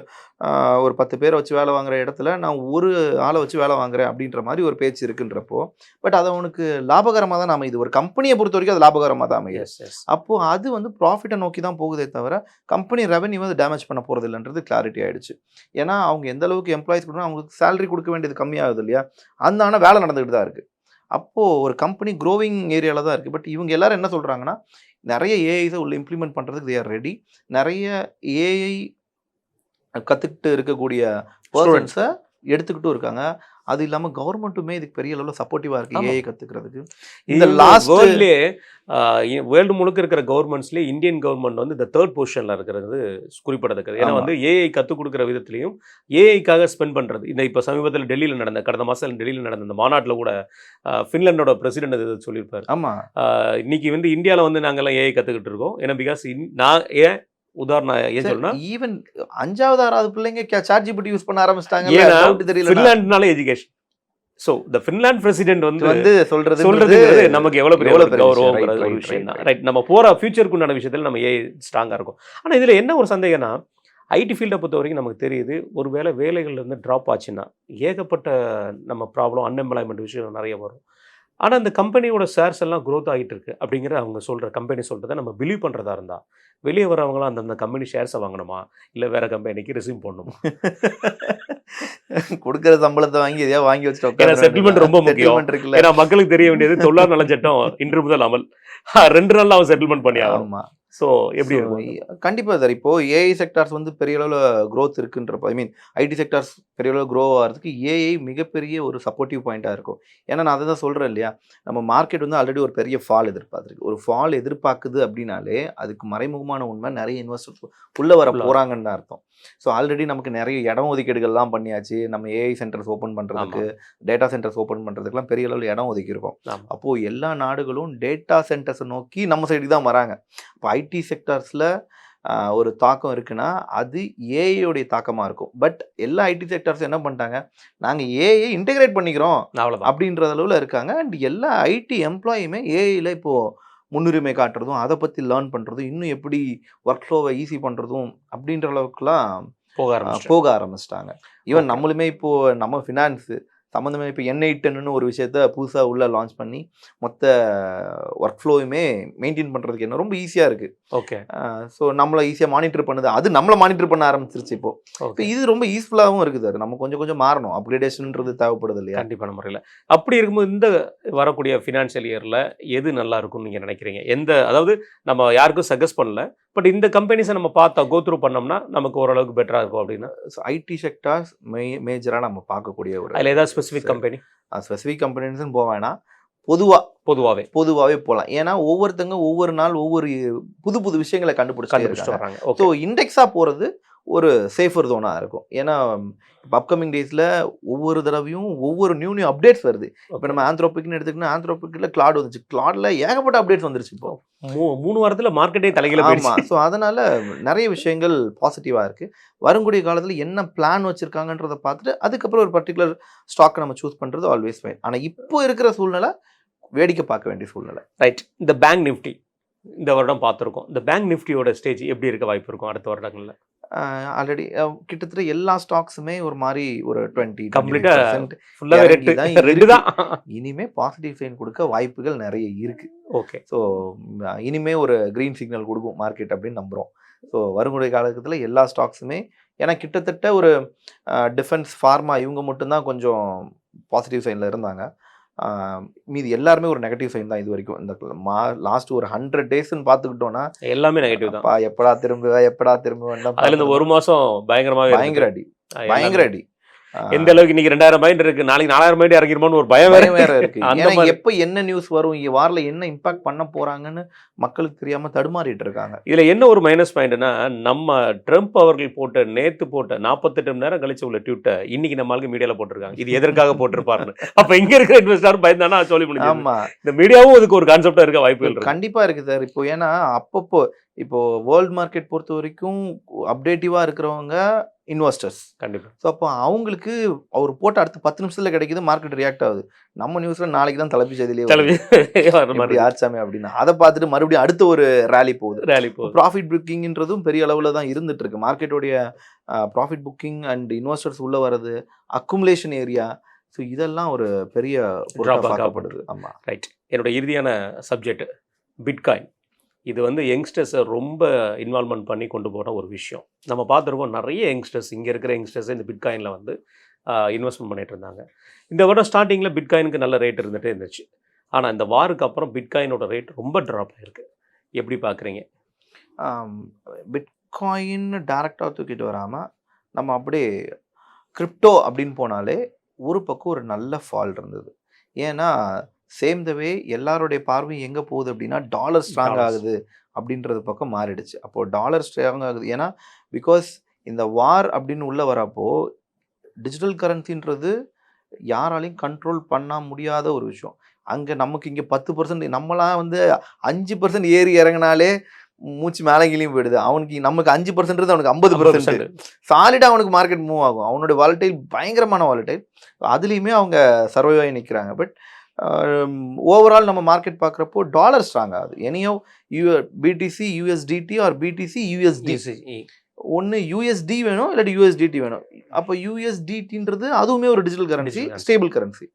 10 பேரை வச்சு வேலை வாங்குற இடத்துல நான் ஒரு ஆளை வச்சு வேலை வாங்குறேன் அப்படின்ற மாதிரி ஒரு பேச்சு இருக்குன்றப்போ, பட் அது அவனுக்கு லாபகரமாக தான் அமையுது. ஒரு கம்பெனியை பொறுத்த வரைக்கும் அது லாபகரமாக தான் அமையுது. அப்போது அது வந்து ப்ராஃபிட்டை நோக்கி தான் போகுதே தவிர கம்பெனி ரெவன்யூ வந்து டேமேஜ் பண்ண போகிறது இல்லைன்றது கிளாரிட்டி ஆகிடுச்சு. ஏன்னா அவங்க எந்த அளவுக்கு எம்ப்ளாயிஸ் கொடுக்கணும், அவங்களுக்கு சேலரி கொடுக்க வேண்டியது கம்மியாகுது இல்லையா, அந்த ஆனால் வேலை நடந்துக்கிட்டு தான் இருக்குது. அப்போது ஒரு கம்பெனி க்ரோவிங் ஏரியாவில் தான் இருக்குது. பட் இவங்க எல்லாரும் என்ன சொல்கிறாங்கன்னா, நிறைய ஏஐஸை உள்ள இம்ப்ளிமெண்ட் பண்ணுறதுக்கு தே ஆர் ரெடி. நிறைய ஏஐ கற்றுக்கிட்டு இருக்கக்கூடிய பர்சன்ஸை எடுத்துக்கிட்டும் இருக்காங்க. அது இல்லாமல் கவர்மெண்ட்டுமே இதுக்கு பெரிய அளவில் சப்போர்ட்டிவாக இருக்குது ஏஐ கற்றுக்கிறதுக்கு. இந்த லாஸ்ட் வேர்ல்டு முழுக்க இருக்கிற கவர்மெண்ட்ஸ்லேயே இந்தியன் கவர்மெண்ட் வந்து இந்த 3rd பொசிஷனில் இருக்கிறது குறிப்பிடத்தக்கது. ஏன்னா வந்து ஏஐ கற்றுக் கொடுக்குற விதத்துலையும் ஏஐக்காக ஸ்பெண்ட் பண்ணுறது. இந்த இப்போ சமீபத்தில் டெல்லியில் நடந்த கடந்த மாதம் டெல்லியில் நடந்த இந்த மாநாட்டில் கூட ஃபின்லாண்டோட பிரசிடென்ட் இது சொல்லியிருப்பார். ஆமாம், இன்னைக்கு வந்து இந்தியாவில் வந்து நாங்கள்லாம் ஏஐ கற்றுக்கிட்டு இருக்கோம். ஏன்னா பிகாஸ் நான் உதாரணம் ஏன் சொல்லுன்னா, ஈவன் 5வது 6வது பிள்ளைங்க ChatGPT யூஸ் பண்ண ஆரம்பிச்சிட்டாங்க. தெரியல, ஃபின்லாண்ட்னாலே education. So the Finland president வந்து சொல்றது நமக்கு எவ்வளோ பெரிய கௌரவங்கிற ஒரு விஷயம் தான். ரைட், நம்ம போகிற ஃபியூச்சருக்கு உண்டான விஷயத்தில் நம்ம ஏஐ ஸ்ட்ராங்காக இருக்கும். ஆனால் இதில் என்ன ஒரு சந்தேகம்னா, ஐடி ஃபீல்டை பொறுத்த வரைக்கும் நமக்கு தெரியுது, ஒரு வேளை வேலைகள் வந்து ட்ராப் ஆச்சுன்னா ஏகப்பட்ட நம்ம ப்ராப்ளம், அன்எம்ப்ளாய்மெண்ட் விஷயம் நிறைய வரும். ஆனால் இந்த கம்பெனியோட ஷேர்ஸ் எல்லாம் க்ரோத் ஆகிட்டு இருக்கு அப்படிங்கிற அவங்க சொல்கிற கம்பெனி சொல்கிறத நம்ம பிலீவ் பண்ணுறதா இருந்தால், வெளியே வரவங்களாம் அந்தந்த கம்பெனி ஷேர்ஸை வாங்கணுமா, இல்லை வேற கம்பெனிக்கு ரெசியூம் பண்ணணுமா? கொடுக்குற சம்பளத்தை வாங்கி எதையாவது வாங்கி வச்சுட்டு செட்டில்மெண்ட் ரொம்ப முக்கியம். ஏன்னா மக்களுக்கு தெரிய வேண்டியது தொழிலாளர் நல சட்டம் இன்று முதல் அமல். 2 நாள்ல அவன் செட்டில்மெண்ட் பண்ணி ஆகும். ஸோ எப்படி கண்டிப்பாக சார், இப்போது ஏஐ செக்டார்ஸ் வந்து பெரிய அளவில் க்ரோத் இருக்குன்றப்போ, ஐ மீன் ஐடி செக்டார்ஸ் பெரிய அளவில் க்ரோ ஆகிறதுக்கு ஏஐ மிகப்பெரிய ஒரு சப்போர்ட்டிவ் பாயிண்ட்டாக இருக்கும். ஏன்னா நான் அதை தான் சொல்கிறேன் இல்லையா, நம்ம மார்க்கெட் வந்து ஆல்ரெடி ஒரு பெரிய ஃபால் எதிர்பார்த்துருக்கு. ஒரு ஃபால் எதிர்பார்க்குது அப்படின்னாலே அதுக்கு மறைமுகமான உண்மை நிறைய இன்வெஸ்டர்ஸ் உள்ளே வர போகிறாங்கன்னு தான் அர்த்தம். ஸோ ஆல்ரெடி நமக்கு நிறைய இடம் ஒதுக்கீடுகள்லாம் பண்ணியாச்சு. நம்ம ஏஐ சென்டர்ஸ் ஓப்பன் பண்ணுறதுக்கு, டேட்டா சென்டர்ஸ் ஓப்பன் பண்ணுறதுக்குலாம் பெரிய அளவில் இடம் ஒதுக்கியிருக்கோம். அப்போது எல்லா நாடுகளும் டேட்டா சென்டர்ஸை நோக்கி நம்ம சைடு தான் வராங்க. இப்போ ஐடி செக்டார்ஸில் ஒரு தாக்கம் இருக்குன்னா அது ஏஐயோடைய தாக்கமாக இருக்கும். பட் எல்லா ஐடி செக்டார்ஸும் என்ன பண்ணிட்டாங்க, நாங்கள் ஏஐ இன்டெகிரேட் பண்ணிக்கிறோம் அப்படின்ற அளவில் இருக்காங்க. அண்ட் எல்லா ஐடி எம்ப்ளாயுமே ஏஐயில் இப்போது முன்னுரிமை காட்டுறதும், அதை பற்றி லேர்ன் பண்ணுறதும், இன்னும் எப்படி ஒர்க் ஃப்ளோவை ஈஸி பண்ணுறதும் அப்படின்ற அளவுக்குலாம் போக ஆரம்பிச்சிட்டாங்க. ஈவன் நம்மளுமே இப்போது நம்ம ஃபினான்ஸு சம்மந்தமே இப்போ N8 ஒரு விஷயத்த புதுசாக உள்ளே லான்ச் பண்ணி மொத்த ஒர்க் ஃப்ளோவுமே மெயின்டைன் பண்ணுறதுக்கு என்ன ரொம்ப ஈஸியாக இருக்குது. ஓகே, ஸோ நம்மளை ஈஸியாக மானிட்டர் பண்ணுது, அது நம்மளை மானிட்டர் பண்ண ஆரம்பிச்சிருச்சு இப்போ இது ரொம்ப யூஸ்ஃபுல்லாகவும் இருக்குது. அது நம்ம கொஞ்சம் மாறணும், அப்கிரேடேஷன்ன்றது தேவைப்படுது இல்லையா? கண்டிப்பான முறையில். அப்படி இருக்கும்போது இந்த வரக்கூடிய ஃபினான்ஷியல் இயரில் எது நல்லா இருக்கும்னு நீங்கள் நினைக்கிறீங்க? அதாவது நம்ம யாருக்கும் சஜஸ்ட் பண்ணல, பட் இந்த கம்பெனிஸை நம்ம பார்த்தா கோ த்ரூ பண்ணோம்னா நமக்கு ஓரளவுக்கு பெட்டராக இருக்கும் அப்படின்னு. ஐடி செக்டார்ஸ் மேஜராக நம்ம பார்க்கக்கூடிய ஒரு அதில் ஏதாவது ஸ்பெசிஃபிக் கம்பெனி, ஸ்பெசிஃபிக் கம்பெனிஸ்ன்னு போக வேணாம், பொதுவாகவே போகலாம். ஏன்னா ஒவ்வொருத்தங்க ஒவ்வொரு நாள் ஒவ்வொரு புது விஷயங்களை கண்டுபிடிச்சிட்டு வராங்க. ஸோ இண்டெக்ஸாக போகிறது ஒரு சேஃபர் ஜோனாக இருக்கும். ஏன்னா இப்போ அப்கமிங் டேஸில் ஒவ்வொரு தடவையும் ஒவ்வொரு நியூ அப்டேட்ஸ் வருது. இப்போ நம்ம ஆந்த்ரோபிக்னு எடுத்துக்கிட்டா ஆந்த்ரோபிக்கில் கிளாட் வந்துச்சு, கிளாடில் ஏகப்பட்ட அப்டேட்ஸ் வந்துருச்சு. இப்போ 3 வாரத்தில் மார்க்கெட்டே தலைகீழ போயிடுச்சு. ஸோ அதனால் நிறைய விஷயங்கள் பாசிட்டிவாக இருக்குது. வரக்கூடிய காலத்தில் என்ன பிளான் வச்சுருக்காங்கன்றதை பார்த்துட்டு அதுக்கப்புறம் ஒரு பர்டிகுலர் ஸ்டாக்கை நம்ம சூஸ் பண்ணுறது ஆல்வேஸ் ஃபைன். ஆனால் இப்போ இருக்கிற சூழ்நிலை வேடிக்கை பார்க்க வேண்டிய சூழ்நிலை. ரைட், இந்த பேங்க் நிஃப்டி இந்த வருடம் பார்த்துருக்கோம். இந்த பேங்க் நிஃப்டியோட ஸ்டேஜ் எப்படி இருக்க வாய்ப்பு இருக்கும் அடுத்த வருடங்களில்? ஆல்ரெடி கிட்டத்தட்ட எல்லா ஸ்டாக்ஸுமே ஒரு மாதிரி ஒரு 20 தான். இனிமே பாசிட்டிவ் சைன் கொடுக்க வாய்ப்புகள் நிறைய இருக்கு. ஓகே, ஸோ இனிமே ஒரு கிரீன் சிக்னல் கொடுக்கும் மார்க்கெட் அப்படின்னு நம்புகிறோம். ஸோ வருங்கூடிய காலகட்டத்தில் எல்லா ஸ்டாக்ஸுமே, ஏன்னா கிட்டத்தட்ட ஒரு டிஃபென்ஸ், ஃபார்மா இவங்க மட்டும்தான் கொஞ்சம் பாசிட்டிவ் சைனில் இருந்தாங்க. மீதி எல்லாருமே ஒரு நெகட்டிவ் சைன் தான் இது வரைக்கும். இந்த லாஸ்ட் ஒரு 100 daysன்னு பார்த்துக்கிட்டோன்னா எல்லாமே நெகட்டிவ் தான். எப்படா திரும்புவேன். அதுல இந்த ஒரு மாசம் பயங்கர அடி. எந்த அளவுக்கு இன்னைக்கு 2000 பாயிண்ட் இருக்கு, நாளைக்கு 4000 பாயிண்ட் இறங்கிருமோன்னு ஒரு பயம் வேற இருக்கு. எப்ப என்ன நியூஸ் வரும், வாரில் என்ன இம்பாக்ட் பண்ண போறாங்கன்னு மக்களுக்கு தெரியாம தடுமாறிட்டு இருக்காங்க. இதுல என்ன ஒரு மைனஸ் பாயிண்ட்னா, நம்ம ட்ரம்ப் அவர்கள் நேத்து போட்ட 48 மணி நேரம் கழிச்சு உள்ள ட்வீட்டை இன்னைக்கு நம்ம ஆளுக்கு மீடியால போட்டிருக்காங்க. இது எதற்காக போட்டிருப்பாருன்னு. அப்ப இங்க இருக்கிற இன்வெஸ்டர் பயந்தானா சொல்லி முடியும். ஆமா, இந்த மீடியாவும் அதுக்கு ஒரு கான்செப்டா இருக்க வாய்ப்புகள் கண்டிப்பா இருக்கு சார். இப்போ ஏன்னா அப்பப்போ இப்போ வேர்ல்ட் மார்க்கெட் பொறுத்த வரைக்கும் அப்டேட்டிவா இருக்கிறவங்க இன்வெஸ்டர்ஸ். கண்டிப்பா. ஸோ அப்போ அவங்களுக்கு அவர் போட்ட அடுத்த 10 நிமிஷத்துல கிடைக்குது, மார்க்கெட் ரியாக்ட் ஆகுது. நம்ம நியூஸ்ல நாளைக்கு தான் தலைப்பு செய்தியிலே எப்படி ஆச்சாமே அப்படின்னா அதை பார்த்துட்டு மறுபடியும் அடுத்த ஒரு ரேலி போகுது. ப்ராஃபிட் புக்கிங்ன்றதும் பெரிய அளவுல தான் இருந்துட்டு இருக்கு. மார்க்கெட்டோடைய ப்ராஃபிட் புக்கிங் அண்ட் இன்வெஸ்டர்ஸ் உள்ள வர்றது, அக்குமுலேஷன் ஏரியா, ஸோ இதெல்லாம் ஒரு பெரிய பார்க்கப்படுது. ஆமா, ரைட். என்னோட இறுதியான சப்ஜெக்ட் பிட்காயின். இது வந்து யங்ஸ்டர்ஸை ரொம்ப இன்வால்வ்மெண்ட் பண்ணி கொண்டு போகிற ஒரு விஷயம். நம்ம பார்த்துருக்கோம், நிறைய யங்ஸ்டர்ஸ், இங்கே இருக்கிற யங்ஸ்டர்ஸ் இந்த பிட்காயினில் வந்து இன்வெஸ்ட்மெண்ட் பண்ணிட்டு இருந்தாங்க. இந்த வருடம் ஸ்டார்டிங்கில் பிட்காயினுக்கு நல்ல ரேட் இருந்துகிட்டே இருந்துச்சு. ஆனால் இந்த வாருக்கு அப்புறம் பிட்காயினோட ரேட் ரொம்ப ட்ராப் ஆகிருக்கு. எப்படி பார்க்குறீங்க? பிட்காயின் டேரெக்டாக தூக்கிட்டு வராமல் நம்ம அப்படியே கிரிப்டோ அப்படின்னு போனாலே ஒரு பக்கம் ஒரு நல்ல ஃபால் இருந்தது. ஏன்னா சேம் த வே எல்லாருடைய பார்வையும் எங்கே போகுது அப்படின்னா டாலர் ஸ்ட்ராங் ஆகுது அப்படின்றது பக்கம் மாறிடுச்சு. அப்போது டாலர் ஸ்ட்ராங் ஆகுது ஏன்னா பிகாஸ் இந்த வார் அப்படின்னு உள்ளே வரப்போ டிஜிட்டல் கரன்சின்றது யாராலையும் கண்ட்ரோல் பண்ண முடியாத ஒரு விஷயம். அங்கே நமக்கு இங்கே 10% நம்மளாம் வந்து 5% ஏறி இறங்கினாலே மூச்சு மேலே கீழே போயிடுது. அவனுக்கு நமக்கு 5% அவனுக்கு 50% சாலிடாக அவனுக்கு மார்க்கெட் மூவ் ஆகும். அவனுடைய வாலட்டைல் பயங்கரமான வாலட்டைல், அதுலேயுமே அவங்க சர்வைவ் ஆகி நிற்கிறாங்க. பட் ஓவரால் நம்ம மார்க்கெட் பார்க்குறப்போ டாலர் ஸ்ட்ராங் ஆகுது. Anyway BTC USDT or BTC USD, ஒன்று யூஎஸ்டி வேணும் இல்லாட்டி யூஎஸ்டிடி வேணும். அப்போ யூஎஸ்டின்றது அதுவுமே ஒரு டிஜிட்டல் கரன்சி, ஸ்டேபிள் கரன்சி.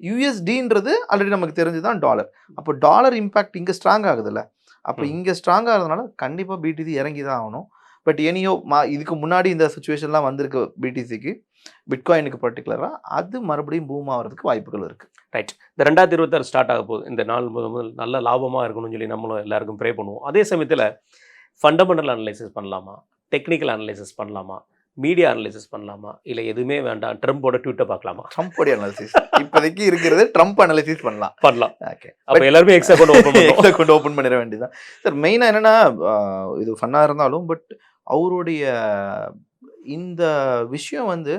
யூஎஸ்டின்றது ஆல்ரெடி நமக்கு தெரிஞ்சு தான் டாலர். அப்போ டாலர் இம்பேக்ட் இங்கே ஸ்ட்ராங் ஆகுதுல்ல, அப்போ இங்கே ஸ்ட்ராங் ஆகிறதுனால கண்டிப்பாக பிடிசி இறங்கி தான் ஆகணும். பட் எனியோ இதுக்கு முன்னாடி இந்த சுச்சுவேஷன்லாம் வந்திருக்கு பிடிசிக்கு, பிட்காயினுக்கு பர்டிகுலராக அது மறுபடியும் பூம் ஆகிறதுக்கு வாய்ப்புகள் இருக்குது. ரைட். இந்த 2026 ஸ்டார்ட் ஆக போகுது. இந்த நாள் முதல் நல்ல லாபமாக இருக்கணும்னு சொல்லி நம்மளும் எல்லாருக்கும் ப்ரே பண்ணுவோம். அதே சமயத்தில் ஃபண்டமெண்டல் அனலைசிஸ் பண்ணலாமா, டெக்னிக்கல் அனலைசிஸ் பண்ணலாமா, மீடியா அனலைசிஸ் பண்ணலாமா, இல்லை எதுவுமே வேண்டாம் ட்ரம்போட ட்வீட்டை பார்க்கலாமா? ட்ரம்போட அனலைசிஸ் இப்போதைக்கு இருக்கிறது, ட்ரம்ப் அனலைசிஸ் பண்ணலாம். ஓகே, அப்போ எல்லாருமே எக்ஸா கொண்டு ஓப்பன் பண்ணிட வேண்டியதான் சார். மெயினாக என்னென்னா இது ஃபன்னாக இருந்தாலும் பட் அவருடைய இந்த விஷயம் வந்து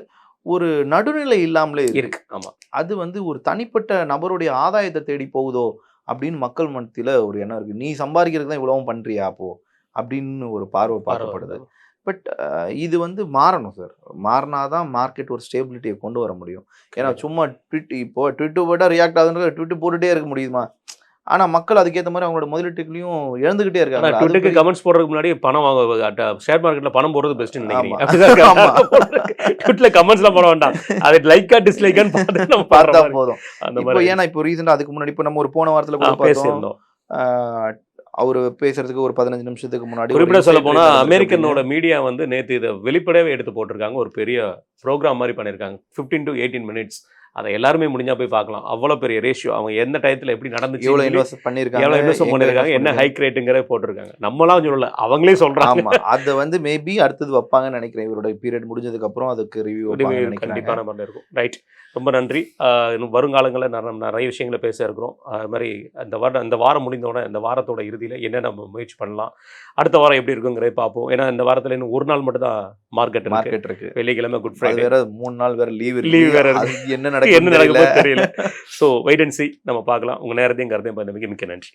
ஒரு நடுநிலை இல்லாமலே இருக்கு. ஆமாம், அது வந்து ஒரு தனிப்பட்ட நபருடைய ஆதாயத்தை தேடி போகுதோ அப்படின்னு மக்கள் மனத்தில் ஒரு எண்ணம் இருக்குது. நீ சம்பாதிக்கிறதுக்கு தான் இவ்வளவும் பண்ணுறியா அப்போ அப்படின்னு ஒரு பார்வை பார்க்கப்படுது. பட் இது வந்து மாறணும் சார். மாறினாதான் மார்க்கெட் ஒரு ஸ்டேபிலிட்டியை கொண்டு வர முடியும். ஏன்னா சும்மா ட்விட்டு போட்டால் ரியாக்ட் ஆகுதுன்ற ட்விட்டு போட்டுகிட்டே இருக்க முடியுமா? ஆனால் மக்கள் அதுக்கேற்ற மாதிரி அவங்களோட முதலீட்டுகளையும் இழந்துகிட்டே இருக்காங்க. ட்விட்டுக்கு கமெண்ட்ஸ் போடுறதுக்கு முன்னாடி பணம் வாங்க, ஷேர் மார்க்கெட்டில் பணம் போடுறது பெஸ்ட்னு நினைக்கிறீங்க? ட்விட்டில் கமெண்ட்ஸ்லாம் போட வேண்டாம், அது லைக்கா டிஸ்லைக்கான்னு பார்த்து நம்ம பார்த்தா போதும். அந்த மாதிரி ஏன்னா இப்போ ரீசெண்டாக அதுக்கு முன்னாடி இப்போ நம்ம ஒரு போன வாரத்தில் கூட பேசியிருந்தோம். அவர் பேசுறதுக்கு ஒரு 15 நிமிஷத்துக்கு முன்னாடி குறிப்பிட சொல்ல போனால் அமெரிக்கனோட மீடியா வந்து நேற்று இதை வெளிப்படையாகவே எடுத்து போட்டிருக்காங்க. ஒரு பெரிய ப்ரோக்ராம் மாதிரி பண்ணியிருக்காங்க, 15 to 18 minutes. அதை எல்லாருமே முடிஞ்சா போய் பார்க்கலாம். அவ்வளோ பெரிய ரேஷியோ, அவங்க எந்த டயத்தில் எப்படி நடந்துச்சு, எவ்வளோ இன்வெஸ்ட் பண்ணியிருக்காங்க, என்ன ஹைக் ரேட்டுங்கிற போட்டிருக்காங்க. நம்மளாம் சொல்லல, அவங்களே சொல்றாங்க. அதை வந்து மேபி அடுத்தது வைப்பாங்கன்னு நினைக்கிறேன். இவரோட பீரியட் முடிஞ்சதுக்கு அப்புறம் அதுக்கு ரிவ்யூ கண்டிப்பான மாதிரி இருக்கும். ரைட், ரொம்ப நன்றி. இன்னும் வருங்காலங்களில் நிறைய விஷயங்களை பேச இருக்கிறோம். அது மாதிரி இந்த வாரம் முடிந்தோடனே இந்த வாரத்தோட இறுதியில் என்ன நம்ம முயற்சி பண்ணலாம், அடுத்த வாரம் எப்படி இருக்குங்கிறத பார்ப்போம். ஏன்னா இந்த வாரத்தில் இன்னும் ஒரு நாள் மட்டும் தான் மார்க்கெட் இருக்கு. வெள்ளிக்கிழமை குட் ஃப்ரைடே வேற, 3 நாள் வேற லீவ் வேற இருக்கு. என்ன நடக்குது தெரியல. ஸோ வெயிட் அண்ட் சீ, நம்ம பார்க்கலாம். உங்கள் நேரத்தையும் கருத்தையும் மிக்க நன்றி.